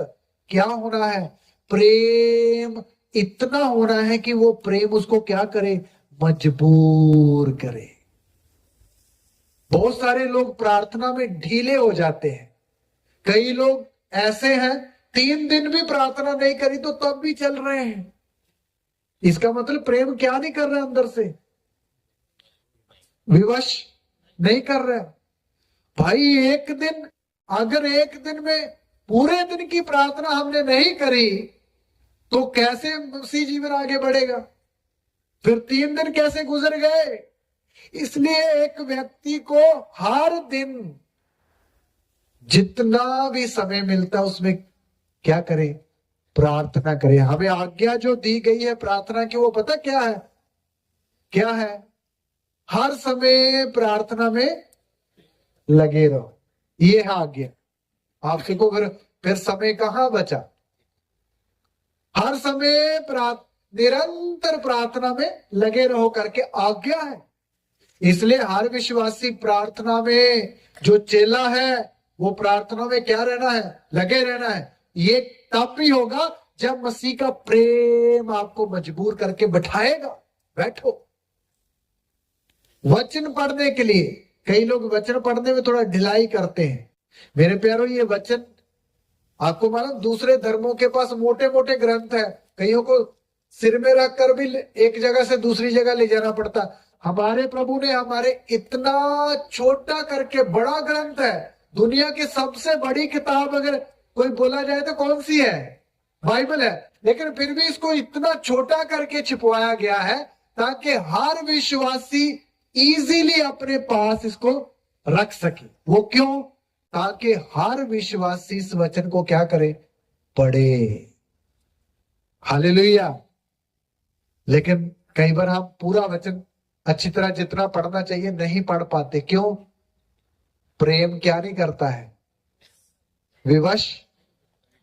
क्या होना है, प्रेम इतना होना है कि वो प्रेम उसको क्या करे, मजबूर करे। बहुत सारे लोग प्रार्थना में ढीले हो जाते हैं। कई लोग ऐसे हैं, 3 दिन भी प्रार्थना नहीं करी तो तब भी चल रहे हैं। इसका मतलब प्रेम क्या नहीं कर रहे अंदर से, विवश नहीं कर रहे। भाई एक दिन, अगर एक दिन में पूरे दिन की प्रार्थना हमने नहीं करी तो कैसे मसीह जीवन आगे बढ़ेगा? फिर 3 दिन कैसे गुजर गए? इसलिए एक व्यक्ति को हर दिन जितना भी समय मिलता है उसमें क्या करे? प्रार्थना करे। हमें आज्ञा जो दी गई है प्रार्थना की, वो पता क्या है? क्या है? हर समय प्रार्थना में लगे रहो, ये है आज्ञा। आपसे को फिर समय कहां बचा? हर समय निरंतर प्रार्थना में लगे रहो करके आज्ञा है। इसलिए हर विश्वासी प्रार्थना में, जो चेला है वो प्रार्थना में क्या रहना है? लगे रहना है। ये तब भी होगा जब मसीह का प्रेम आपको मजबूर करके बैठाएगा। बैठो। वचन पढ़ने के लिए, कई लोग वचन पढ़ने में थोड़ा ढिलाई करते हैं। मेरे प्यारों, ये वचन आपको मालूम, दूसरे धर्मों के पास मोटे मोटे ग्रंथ है, कईयों को सिर में रखकर भी एक जगह से दूसरी जगह ले जाना पड़ता। हमारे प्रभु ने हमारे इतना छोटा करके बड़ा ग्रंथ है। दुनिया की सबसे बड़ी किताब अगर कोई बोला जाए तो कौन सी है? बाइबल है। लेकिन फिर भी इसको इतना छोटा करके छिपवाया गया है ताकि हर विश्वासी इजीली अपने पास इसको रख सके। वो क्यों? ताकि हर विश्वासी इस वचन को क्या करे? पढ़े। हालेलुया। लेकिन कई बार हम पूरा वचन अच्छी तरह जितना पढ़ना चाहिए नहीं पढ़ पाते। क्यों? प्रेम क्या नहीं करता है? विवश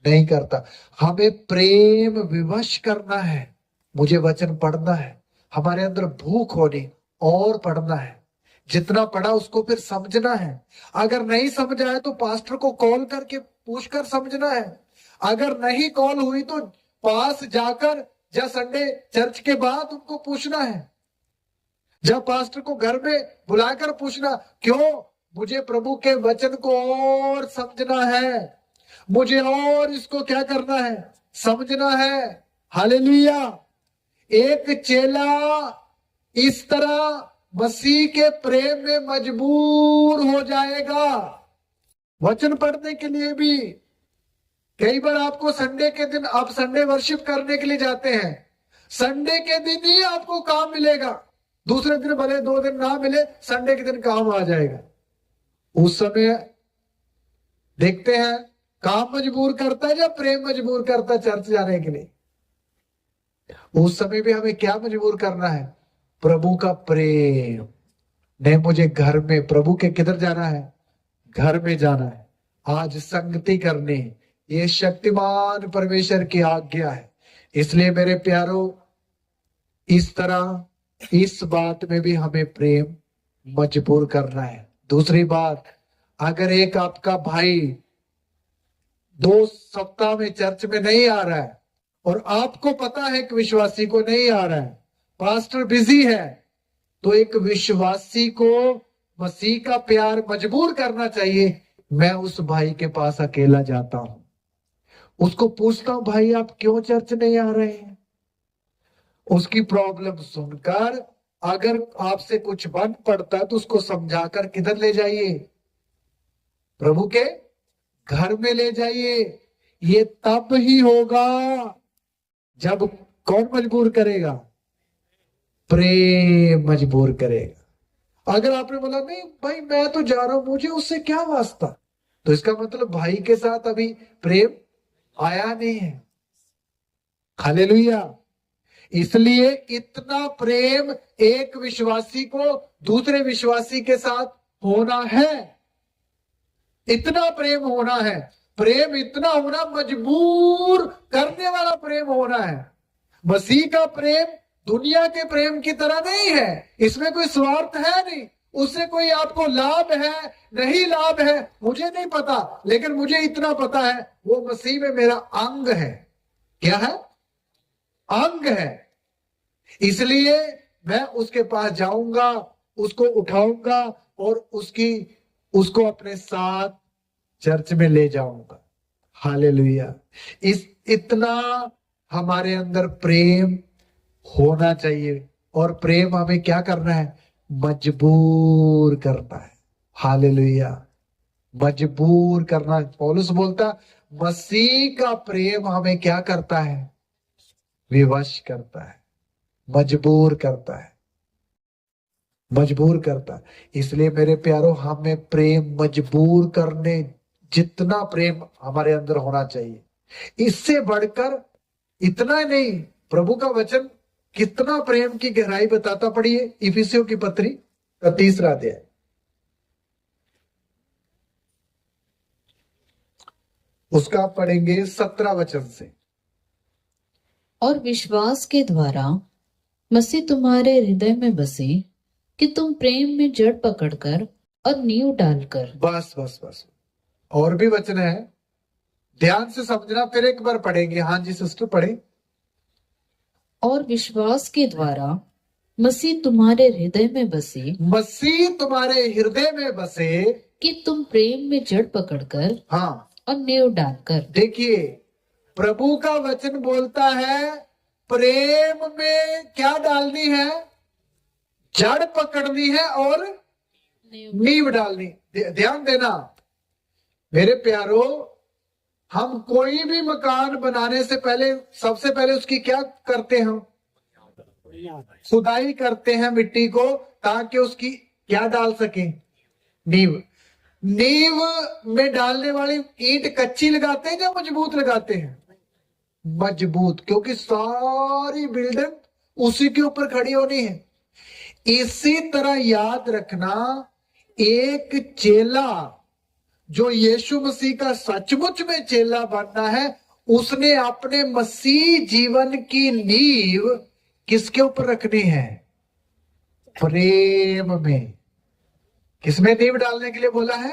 नहीं करता। हमें प्रेम विवश करना है। मुझे वचन पढ़ना है, हमारे अंदर भूख होनी और पढ़ना है। जितना पढ़ा उसको फिर समझना है। अगर नहीं समझ आया तो पास्टर को कॉल करके पूछकर समझना है। अगर नहीं कॉल हुई तो पास जाकर या संडे चर्च के बाद उनको पूछना है। जब पास्टर को घर में बुलाकर पूछना, क्यों? मुझे प्रभु के वचन को और समझना है, मुझे और इसको क्या करना है? समझना है। हालेलुया। एक चेला इस तरह मसीह के प्रेम में मजबूर हो जाएगा। वचन पढ़ने के लिए भी कई बार आपको संडे के दिन, आप संडे वर्शिप करने के लिए जाते हैं, संडे के दिन ही आपको काम मिलेगा। दूसरे दिन भले 2 दिन ना मिले, संडे के दिन काम आ जाएगा। उस समय देखते हैं काम मजबूर करता है या प्रेम मजबूर करता है चर्च जाने के लिए? उस समय भी हमें क्या मजबूर करना है? प्रभु का प्रेम ने मुझे घर में, प्रभु के किधर जाना है? घर में जाना है, आज संगति करनी। ये शक्तिमान परमेश्वर की आज्ञा है। इसलिए मेरे प्यारों, इस तरह इस बात में भी हमें प्रेम मजबूर करना है। दूसरी बात, अगर एक आपका भाई 2 सप्ताह में चर्च में नहीं आ रहा है और आपको पता है कि विश्वासी को नहीं आ रहा है, पास्टर बिजी है, तो एक विश्वासी को मसीह का प्यार मजबूर करना चाहिए। मैं उस भाई के पास अकेला जाता हूं, उसको पूछता हूं, भाई आप क्यों चर्च नहीं आ रहे हैं? उसकी प्रॉब्लम सुनकर अगर आपसे कुछ बन पड़ता है तो उसको समझाकर किधर ले जाइए? प्रभु के घर में ले जाइए। ये तब ही होगा जब कौन मजबूर करेगा? प्रेम मजबूर करेगा। अगर आपने बोला नहीं भाई मैं तो जा रहा हूं, मुझे उससे क्या वास्ता, तो इसका मतलब भाई के साथ अभी प्रेम आया नहीं है। हालेलुया। इसलिए इतना प्रेम एक विश्वासी को दूसरे विश्वासी के साथ होना है। इतना प्रेम होना है। प्रेम इतना होना, मजबूर करने वाला प्रेम होना है। मसीह का प्रेम दुनिया के प्रेम की तरह नहीं है। इसमें कोई स्वार्थ है नहीं, उससे कोई आपको लाभ है नहीं लाभ है मुझे नहीं पता, लेकिन मुझे इतना पता है वो मसीह में मेरा अंग है। क्या है? अंग है। इसलिए मैं उसके पास जाऊंगा, उसको उठाऊंगा और उसको अपने साथ चर्च में ले जाऊंगा। हालेलुया। इस इतना हमारे अंदर प्रेम होना चाहिए, और प्रेम हमें क्या करना है? मजबूर करना है। हालेलुया। मजबूर करना। पौलुस बोलता मसीह का प्रेम हमें क्या करता है? विवश करता है, मजबूर करता है, मजबूर करता है। इसलिए मेरे प्यारो, हमें प्रेम मजबूर करने जितना प्रेम हमारे अंदर होना चाहिए, इससे बढ़कर इतना नहीं। प्रभु का वचन कितना प्रेम की गहराई बताता। पढ़िए इफिसियों की पत्री का 3रा अध्याय, उसका पढ़ेंगे 17 वचन से। और विश्वास के द्वारा मसीह तुम्हारे हृदय में बसे कि तुम प्रेम में जड़ पकड़कर और नींव डालकर। बस बस बस, और भी वचन है, ध्यान से समझना, फिर एक बार पढ़ेंगे। हाँ जी सिस्टर, पढ़े। और विश्वास के द्वारा मसीह तुम्हारे हृदय में बसे मसीह तुम्हारे हृदय में बसे कि तुम प्रेम में जड़ पकड़कर हाँ, और नींव डालकर। देखिए प्रभु का वचन बोलता है प्रेम में क्या डालनी है? जड़ पकड़नी है और नींव डालनी। ध्यान देना मेरे प्यारो, हम कोई भी मकान बनाने से पहले सबसे पहले उसकी क्या करते हैं? खुदाई करते हैं मिट्टी को, ताकि उसकी क्या डाल सके? नींव। नींव में डालने वाली ईंट कच्ची लगाते हैं या मजबूत लगाते हैं? मजबूत, क्योंकि सारी बिल्डिंग उसी के ऊपर खड़ी होनी है। इसी तरह याद रखना, एक चेला जो यीशु मसीह का सचमुच में चेला बनना है, उसने अपने मसीह जीवन की नींव किसके ऊपर रखनी है? प्रेम में। किसमें नींव डालने के लिए बोला है?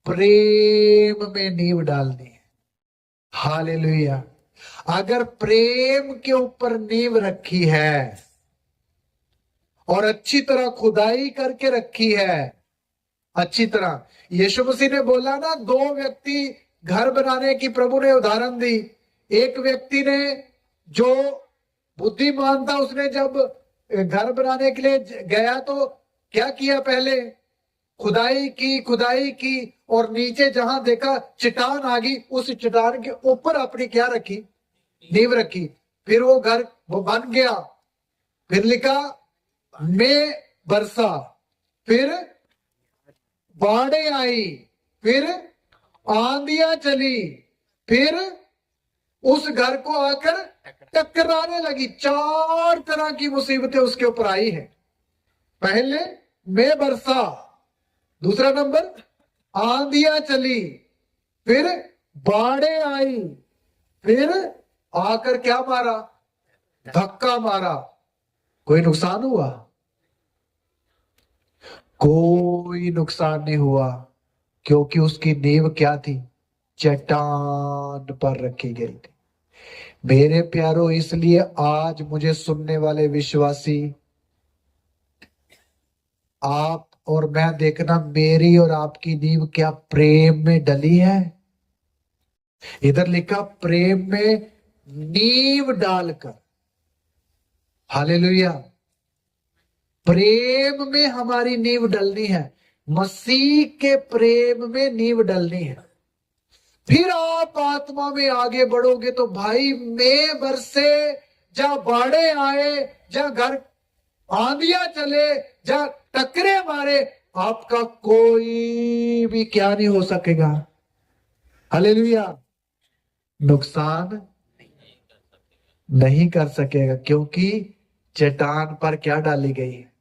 प्रेम में नींव डालनी है। हालेलुया। अगर प्रेम के ऊपर नींव रखी है और अच्छी तरह खुदाई करके रखी है, अच्छी तरह, यीशु मसीह ने बोला ना, 2 व्यक्ति घर बनाने की प्रभु ने उदाहरण दी। एक व्यक्ति ने जो बुद्धिमान था, उसने जब घर बनाने के लिए गया तो क्या किया? पहले खुदाई की और नीचे जहां देखा चट्टान आ गई, उस चट्टान के ऊपर अपनी क्या रखी? नींव रखी। फिर वो घर वो बन गया। फिर लिखा में बरसा, फिर बाढ़ें आई, फिर आंधियां चली, फिर उस घर को आकर टकराने लगी। 4 तरह की मुसीबतें उसके ऊपर आई है। पहले में बरसा, दूसरा नंबर आंधियां चली, फिर बाढ़ें आई, फिर आकर क्या मारा? धक्का मारा। कोई नुकसान हुआ? कोई नुकसान नहीं हुआ, क्योंकि उसकी नींव क्या थी? चट्टान पर रखी गई थी। मेरे प्यारो, इसलिए आज मुझे सुनने वाले विश्वासी, आप और मैं देखना, मेरी और आपकी नींव क्या प्रेम में डली है? इधर लिखा प्रेम में नींव डालकर। हालेलुया। प्रेम में हमारी नींव डलनी है, मसीह के प्रेम में नींव डलनी है। फिर आप आत्मा में आगे बढ़ोगे तो भाई, में बरसे, जहां बाढ़े आए, जहां घर आंधियां चले, जहां टकरे मारे, आपका कोई भी क्या नहीं हो सकेगा? हालेलुया। नुकसान नहीं कर सकेगा, क्योंकि चट्टान पर क्या डाली गई है?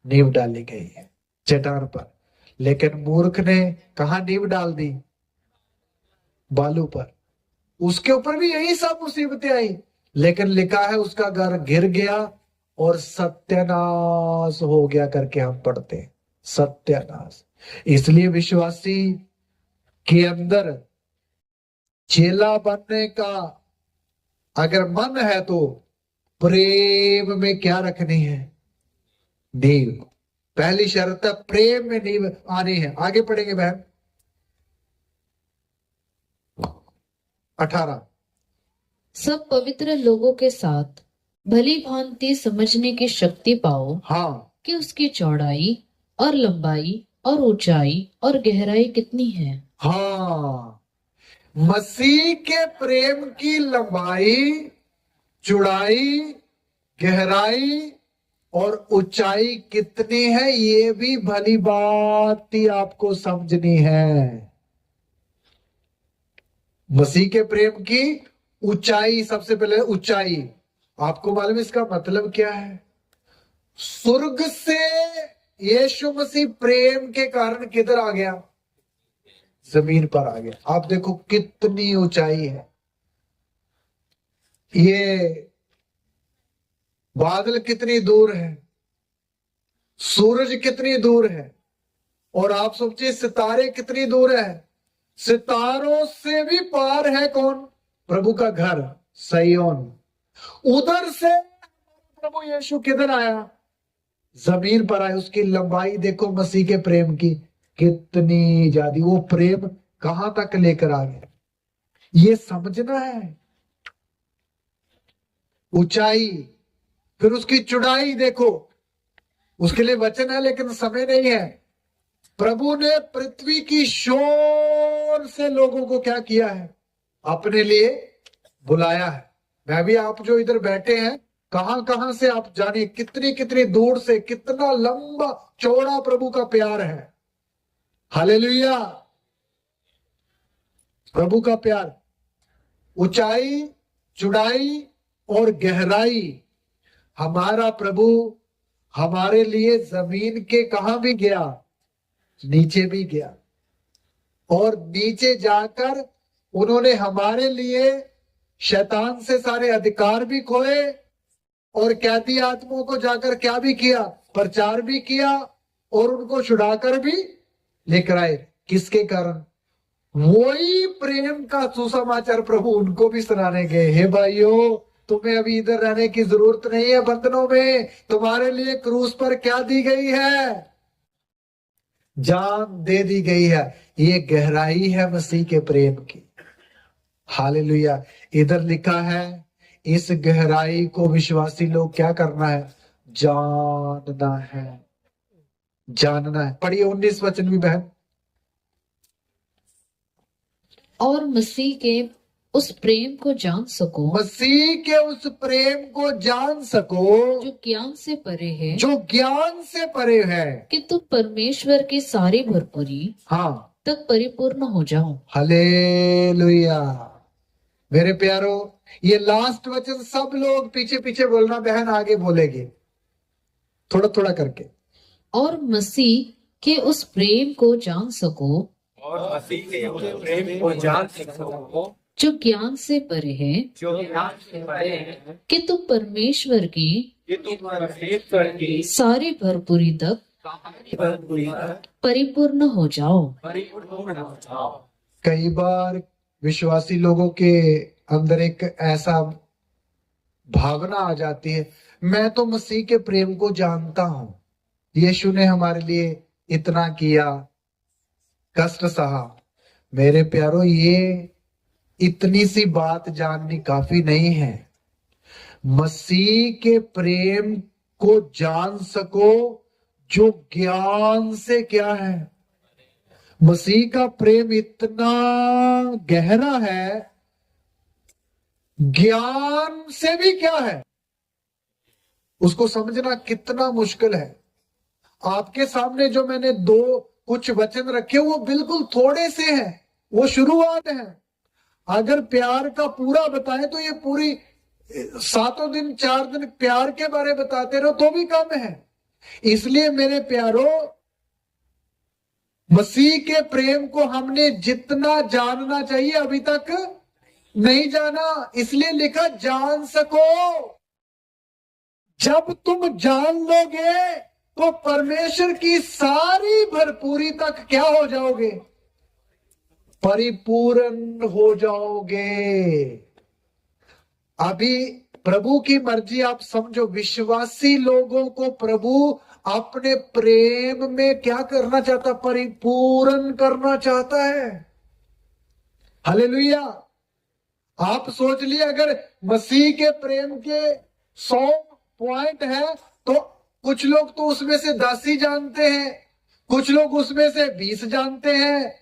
नींव डाली गई है चट्टान पर। लेकिन मूर्ख ने कहा नींव डाल दी? बालू पर। उसके ऊपर भी यही सब मुसीबतें आई, लेकिन लिखा है उसका घर गिर गया और सत्यानाश हो गया करके हम पढ़ते हैं। सत्यानाश। इसलिए विश्वासी के अंदर चेला बनने का अगर मन है तो प्रेम में क्या रखनी है? नींव। पहली शर्त है प्रेम में नींव आनी है। आगे पढ़ेंगे बहन। 18। सब पवित्र लोगों के साथ भली भांति समझने की शक्ति पाओ हाँ, कि उसकी चौड़ाई और लंबाई और ऊंचाई और गहराई कितनी है। हाँ, मसीह के प्रेम की लंबाई, चौड़ाई, गहराई और ऊंचाई कितनी है, ये भी भली बात ही आपको समझनी है। मसीह के प्रेम की ऊंचाई, सबसे पहले ऊंचाई, आपको मालूम है इसका मतलब क्या है? स्वर्ग से यीशु मसीह प्रेम के कारण किधर आ गया? जमीन पर आ गया। आप देखो कितनी ऊंचाई है, ये बादल कितनी दूर है, सूरज कितनी दूर है, और आप सोचिए सितारे कितनी दूर है। सितारों से भी पार है कौन? प्रभु का घर सिय्योन। उधर से प्रभु यीशु किधर आया? जमीन पर आया। उसकी लंबाई देखो मसीह के प्रेम की कितनी ज्यादा, वो प्रेम कहां तक लेकर आ गया, ये समझना है। ऊंचाई, फिर उसकी चौड़ाई देखो, उसके लिए वचन है लेकिन समय नहीं है। प्रभु ने पृथ्वी की शोर से लोगों को क्या किया है? अपने लिए बुलाया है। मैं भी, आप जो इधर बैठे हैं, कहां कहां से आप जानिए, कितनी कितनी दूर से, कितना लंबा चौड़ा प्रभु का प्यार है। हालेलुया, प्रभु का प्यार। ऊंचाई, चौड़ाई और गहराई। हमारा प्रभु हमारे लिए जमीन के कहां भी गया, नीचे भी गया, और नीचे जाकर उन्होंने हमारे लिए शैतान से सारे अधिकार भी खोए, और कैदी आत्माओं को जाकर क्या भी किया? प्रचार भी किया, और उनको छुड़ाकर भी लेकर आए। किसके कारण? वही प्रेम का सुसमाचार प्रभु उनको भी सुनाने गए। हे भाइयों, तुम्हें अभी इधर रहने की जरूरत नहीं है बंधनों में, तुम्हारे लिए क्रूस पर क्या दी गई है? जान दे दी गई है। ये गहराई है मसीह के प्रेम की। हालेलुया। इधर लिखा है, इस गहराई को विश्वासी लोग क्या करना है? जानना है, जानना है। पढ़िए 19 वचन भी बहन। और मसीह के उस प्रेम को जान सको, मसीह के उस प्रेम को जान सको जो ज्ञान से परे है, जो ज्ञान से परे है, कि तुम परमेश्वर की सारी भरपूरी हाँ, तक परिपूर्ण हो जाओ। हालेलुया। मेरे प्यारो, ये लास्ट वचन सब लोग पीछे पीछे बोलना बहन, आगे बोलेगी थोड़ा थोड़ा करके। और मसीह के उस प्रेम को जान सको, और मसीह के उस प्रेम को जान सको जो ज्ञान से परे है, जो ज्ञान से परे है, कि तुम परमेश्वर की कि तुम परमेश्वर की सारी भरपूरी तक भरपूरी तक परिपूर्ण हो जाओ। परिपूर्ण हो जाओ। कई बार विश्वासी लोगों के अंदर एक ऐसा भावना आ जाती है, मैं तो मसीह के प्रेम को जानता हूं, यीशु ने हमारे लिए इतना किया, कष्ट सहा। मेरे प्यारो, ये इतनी सी बात जाननी काफी नहीं है। मसीह के प्रेम को जान सको जो ज्ञान से क्या है। मसीह का प्रेम इतना गहरा है, ज्ञान से भी क्या है, उसको समझना कितना मुश्किल है। आपके सामने जो मैंने दो कुछ वचन रखे, वो बिल्कुल थोड़े से हैं, वो शुरुआत है। अगर प्यार का पूरा बताएं तो ये पूरी 7 दिन 4 दिन प्यार के बारे बताते रहो तो भी कम है। इसलिए मेरे प्यारो, मसीह के प्रेम को हमने जितना जानना चाहिए अभी तक नहीं जाना, इसलिए लिखा जान सको। जब तुम जान लोगे तो परमेश्वर की सारी भरपूरी तक क्या हो जाओगे? परिपूर्ण हो जाओगे। अभी प्रभु की मर्जी आप समझो, विश्वासी लोगों को प्रभु अपने प्रेम में क्या करना चाहता? परिपूर्ण करना चाहता है। हालेलुया। आप सोच लिए अगर मसीह के प्रेम के 100 पॉइंट है तो कुछ लोग तो उसमें से 10 ही जानते हैं, कुछ लोग उसमें से 20 जानते हैं,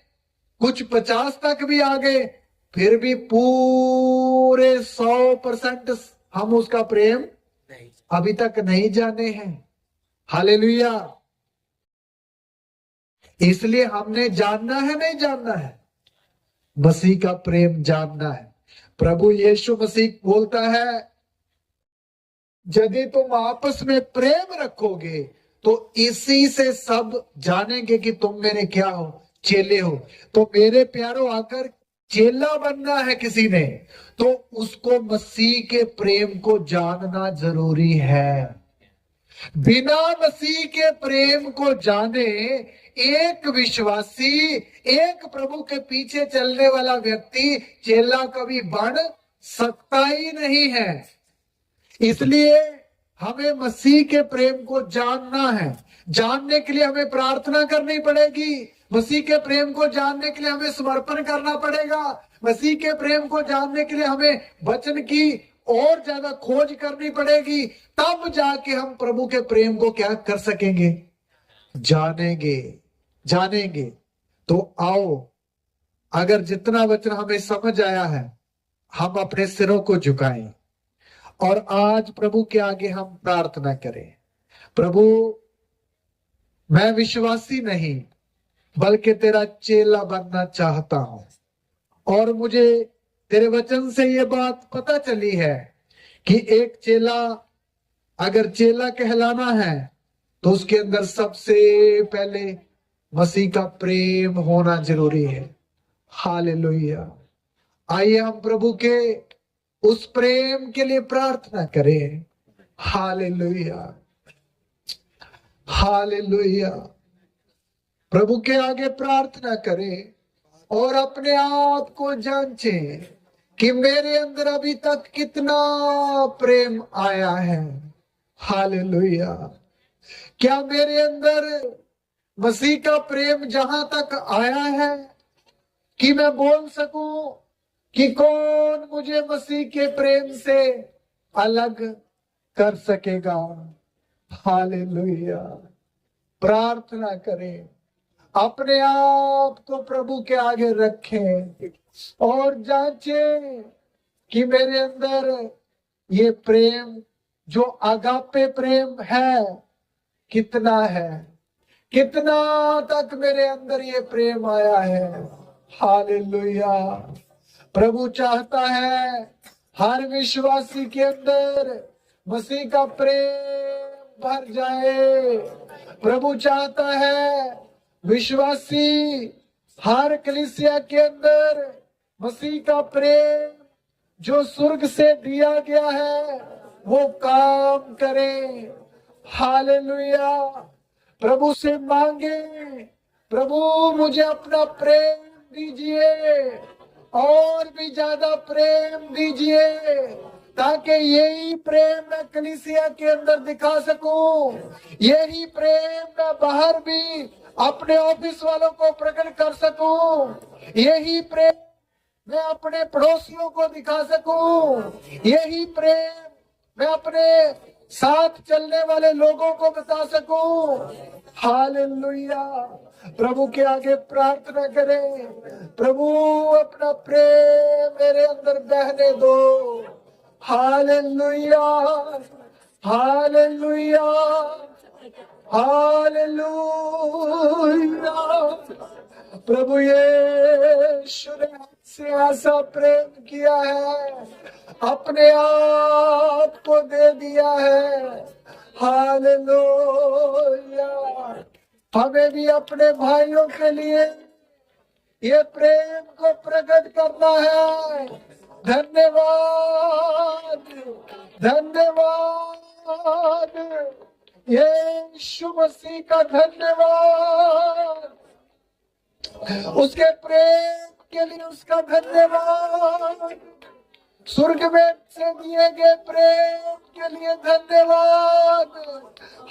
कुछ 50 तक भी आ गए, फिर भी पूरे 100% हम उसका प्रेम अभी तक नहीं जाने हैं। हालेलुया। इसलिए हमने जानना है, नहीं जानना है, मसीह का प्रेम जानना है। प्रभु यीशु मसीह बोलता है, यदि तुम आपस में प्रेम रखोगे तो इसी से सब जानेंगे कि तुम मेरे क्या हो, चेले हो। तो मेरे प्यारों, आकर चेला बनना है किसी ने तो उसको मसीह के प्रेम को जानना जरूरी है। बिना मसीह के प्रेम को जाने एक विश्वासी, एक प्रभु के पीछे चलने वाला व्यक्ति चेला कभी बन सकता ही नहीं है। इसलिए हमें मसीह के प्रेम को जानना है। जानने के लिए हमें प्रार्थना करनी पड़ेगी, मसीह के प्रेम को जानने के लिए हमें समर्पण करना पड़ेगा, मसीह के प्रेम को जानने के लिए हमें वचन की और ज्यादा खोज करनी पड़ेगी। तब जाके हम प्रभु के प्रेम को क्या कर सकेंगे, जानेंगे। तो आओ, अगर जितना वचन हमें समझ आया है हम अपने सिरों को झुकाएं और आज प्रभु के आगे हम प्रार्थना करें। प्रभु, मैं विश्वासी नहीं बल्कि तेरा चेला बनना चाहता हूं और मुझे तेरे वचन से ये बात पता चली है कि एक चेला अगर चेला कहलाना है तो उसके अंदर सबसे पहले मसीह का प्रेम होना जरूरी है। हालेलुया। आइए हम प्रभु के उस प्रेम के लिए प्रार्थना करें। Hallelujah, hallelujah. प्रभु के आगे प्रार्थना करें और अपने आप को जांचें कि मेरे अंदर अभी तक कितना प्रेम आया है। हालेलुया। क्या मेरे अंदर मसीह का प्रेम जहां तक आया है कि मैं बोल सकूं कि कौन मुझे मसीह के प्रेम से अलग कर सकेगा। हालेलुया। प्रार्थना करें, अपने आप को प्रभु के आगे रखें और जांचें कि मेरे अंदर ये प्रेम जो अगापे प्रेम है कितना है, कितना तक मेरे अंदर ये प्रेम आया है। हालेलुया। प्रभु चाहता है हर विश्वासी के अंदर मसीह का प्रेम भर जाए। प्रभु चाहता है विश्वासी हर कलीसिया के अंदर मसीह का प्रेम जो स्वर्ग से दिया गया है वो काम करे। हालेलुया। प्रभु से मांगे, प्रभु मुझे अपना प्रेम दीजिए और भी ज्यादा प्रेम दीजिए ताकि यही प्रेम मैं कलीसिया के अंदर दिखा सकूं, यही प्रेम मैं बाहर भी अपने ऑफिस वालों को प्रकट कर सकूं, यही प्रेम मैं अपने पड़ोसियों को दिखा सकूं, यही प्रेम मैं अपने साथ चलने वाले लोगों को बता सकूं। हालेलुया। प्रभु के आगे प्रार्थना करें, प्रभु अपना प्रेम मेरे अंदर बहने दो। Hallelujah, hallelujah, hallelujah. प्रभु यीशु ने हमसे ऐसा प्रेम किया है, अपने आप को दे दिया है। हालेलुया। हमें भी अपने भाइयों के लिए ये प्रेम को प्रकट करना है। धन्यवाद, धन्यवाद यीशु मसीह का, धन्यवाद उसके प्रेम के लिए, उसका धन्यवाद स्वर्ग में से दिए गए प्रेम के लिए धन्यवाद।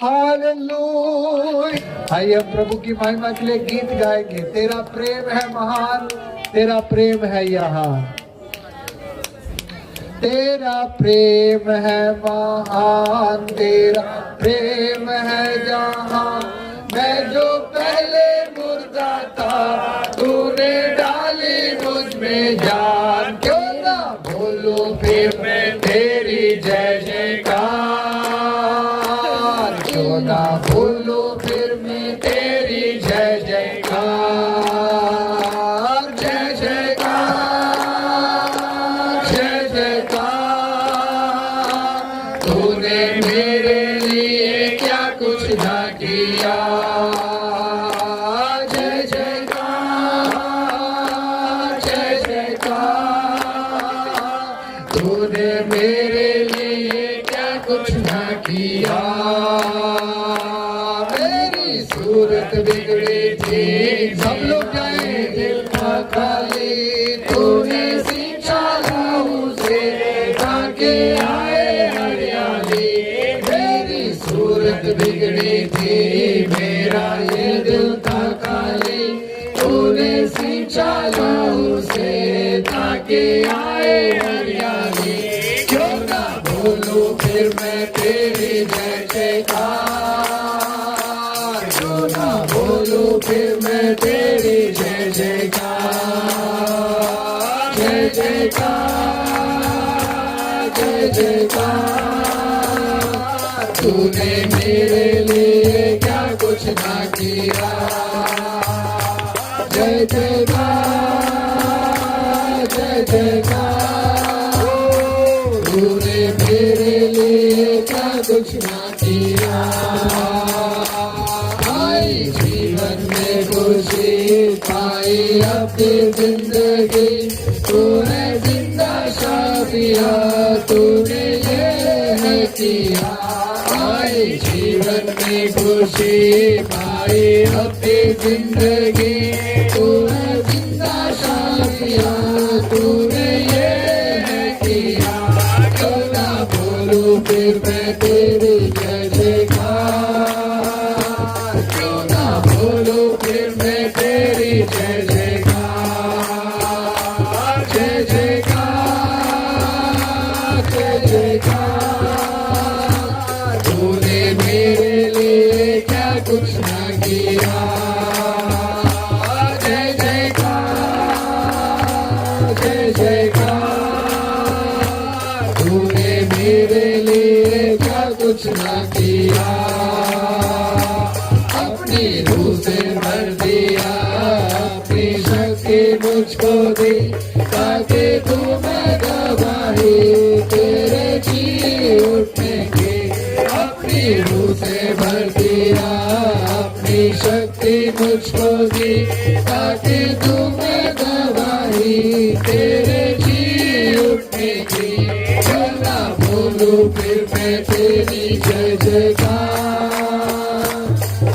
हालेलुया। आइए हम प्रभु की महिमा के लिए गीत गाएंगे। तेरा प्रेम है महान, तेरा प्रेम है यहाँ। तेरा प्रेम है महान, तेरा प्रेम है जहां। मैं जो पहले मुर्दा था, तूने डाली मुझ में जान। क्यों ना बोलूं फिर मैं तेरी जय जयकार, क्यों ना बोलूं फिर मैं तेरी जय जयकार। जय जयकार, जय जयकार। तूने मेरे लिए क्या कुछ ना किया। जय जयकार, जय जयकार। तूने मेरे लिए क्या कुछ ना किया। मेरी सूरत बिगड़ी थी, सब लोग जाए दिल था खाली। तूने सींचा लहू से ताके आए हरियाली। मेरी सूरत बिगड़ी थी, मेरा ये दिल था खाली। तूने सींचा लहू से ताके आए हरियाली। क्यों ना बोलूं फिर मैं तेरी जय जयकार, क्यों ना बोलूं फिर मैं तेरी जय जयकार। जय जयकार, जय जयकार। तूने मेरे लिए क्या कुछ ना किया। जय जयकार, जय जयकार। तूने मेरे लिए क्या कुछ ना किया। आई जीवन में खुशी पाई अपनी जिंदगी। तूने जिंदा शादिया, तूने ये है किया। आई जीवन में खुशी पाई अपनी जिंदगी। तूने जिंदा शादिया, तूने ये है किया। क्यों ना बोलूं फिर मैं तेरी जय जयकार, क्यों ना बोलूं फिर मैं तेरी जय जयकार। जय जयकार, जय जयकार। तूने मेरे लिए क्या कुछ ना किया। जय जयकार, जय जयकार। तूने मेरे लिए क्या कुछ ना किया। अपनी रूह से भर दिया, अपनी शक्ति मुझको दी, ताकि तू मैं गवाही तेरे जी उठने की। अपनी रूह से भर दिया, अपनी शक्ति मुझको दी, ताकि तू मैं गवाही तेरे जी उठने की। क्यों ना बोलूं फिर मैं तेरी जय जयकार,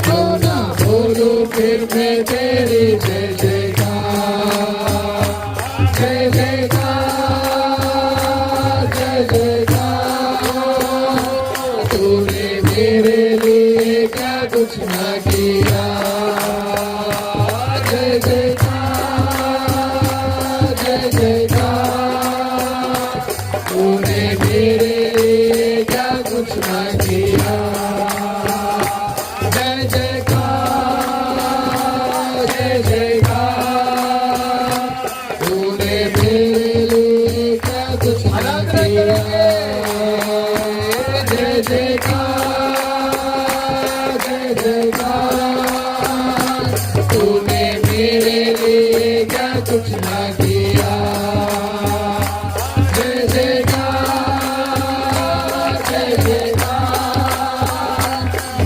क्यों ना बोलूं फिर मैं तेरी जय जयकार। जय जयकार, जय जयकार। तूने मेरे लिए क्या कुछ ना किया। जय जयकार, जय जयकार। तूने मेरे लिए क्या कुछ ना किया। जय जयकार, जय जयकार। तूने मेरे लिए क्या कुछ ना किया। जय जयकार, जय जयकार। तूने मेरे लिए क्या कुछ ना किया। जय जयकार, जय जयकार।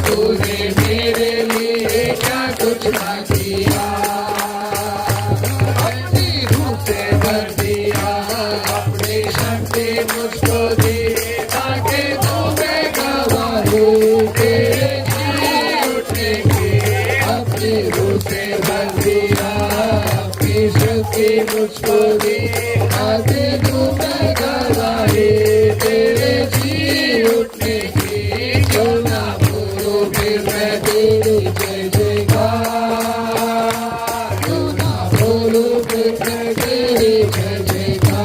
तूने मेरे लिए क्या कुछ ना किया। अपनी रूह से भर दिया, अपनी शक्ति मुझको दी, ताकि तू मैं गवाही तेरे जी उठने की। अपनी रूह से भर दिया, अपनी शक्ति मुझको दी, ताकि तू मैं गवाही तेरे जी उठने की। क्यों ना बोलूं फिर मैं तेरी जय जयकार, क्यों ना बोलूं फिर मैं तेरी जय जयकार।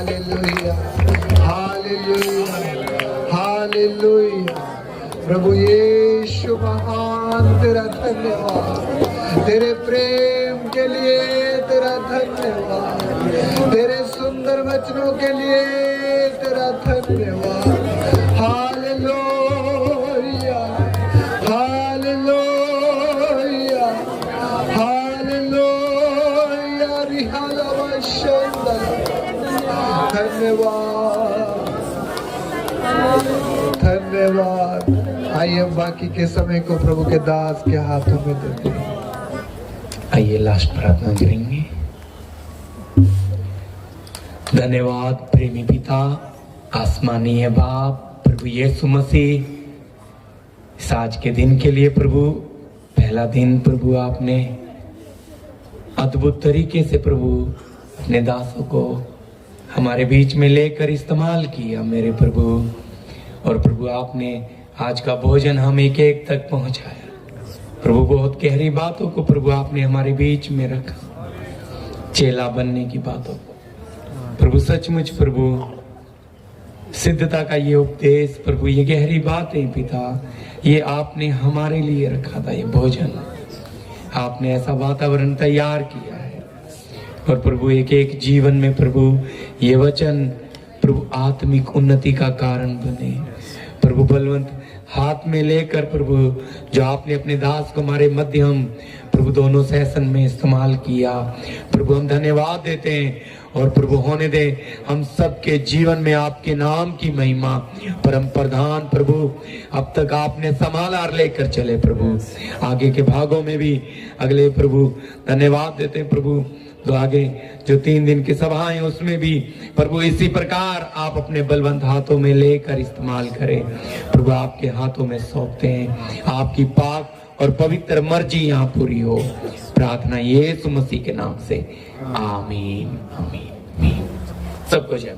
Hallelujah, hallelujah, hallelujah. प्रभु यीशु महान, तेरा धन्यवाद, तेरे प्रेम के लिए तेरा धन्यवाद, तेरे सुंदर वचनों के लिए तेरा धन्यवाद। हालेलुया, हालेलुया, हालेलुया, रिहालावाशंदा। धन्यवाद, धन्यवाद। आइए हम बाकी के समय को प्रभु के दास के हाथों में देते हैं। आइए लास्ट प्रार्थना करेंगे। धन्यवाद प्रेमी पिता, आसमानीय बाप, प्रभु यीशु मसीह, इस आज के दिन के लिए प्रभु, पहला दिन प्रभु आपने अद्भुत तरीके से प्रभु अपने दासों को हमारे बीच में लेकर इस्तेमाल किया मेरे प्रभु। और प्रभु आपने आज का भोजन हम एक एक तक पहुंचाया प्रभु। बहुत गहरी बातों को प्रभु आपने हमारे बीच में रखा, चेला बनने की बातों को प्रभु। सचमुच प्रभु सिद्धता का ये उपदेश प्रभु, ये गहरी बातें पिता, ये आपने हमारे लिए रखा था। ये भोजन आपने ऐसा वातावरण तैयार किया है। और प्रभु एक एक जीवन में प्रभु ये वचन प्रभु आत्मिक उन्नति का कारण बने प्रभु। बलवंत हाथ में लेकर प्रभु, जो आपने अपने दास को हमारे मध्यम प्रभु दोनों सेशन में इस्तेमाल किया प्रभु, हम धन्यवाद देते हैं। और प्रभु होने दे हम सबके जीवन में आपके नाम की महिमा परम प्रधान प्रभु अब तक आपने संभाला लेकर चले प्रभु। आगे के भागों में भी अगले प्रभु धन्यवाद देते हैं प्रभु। तो आगे जो 3 दिन की सभाएं उसमें भी प्रभु इसी प्रकार आप अपने बलवंत हाथों में लेकर इस्तेमाल करें प्रभु। आपके हाथों में सौंपते हैं, आपकी पाक और पवित्र मर्जी यहाँ पूरी हो। प्रार्थना यीशु मसीह के नाम से, आमीन, आमीन, आमीन। सबको जय।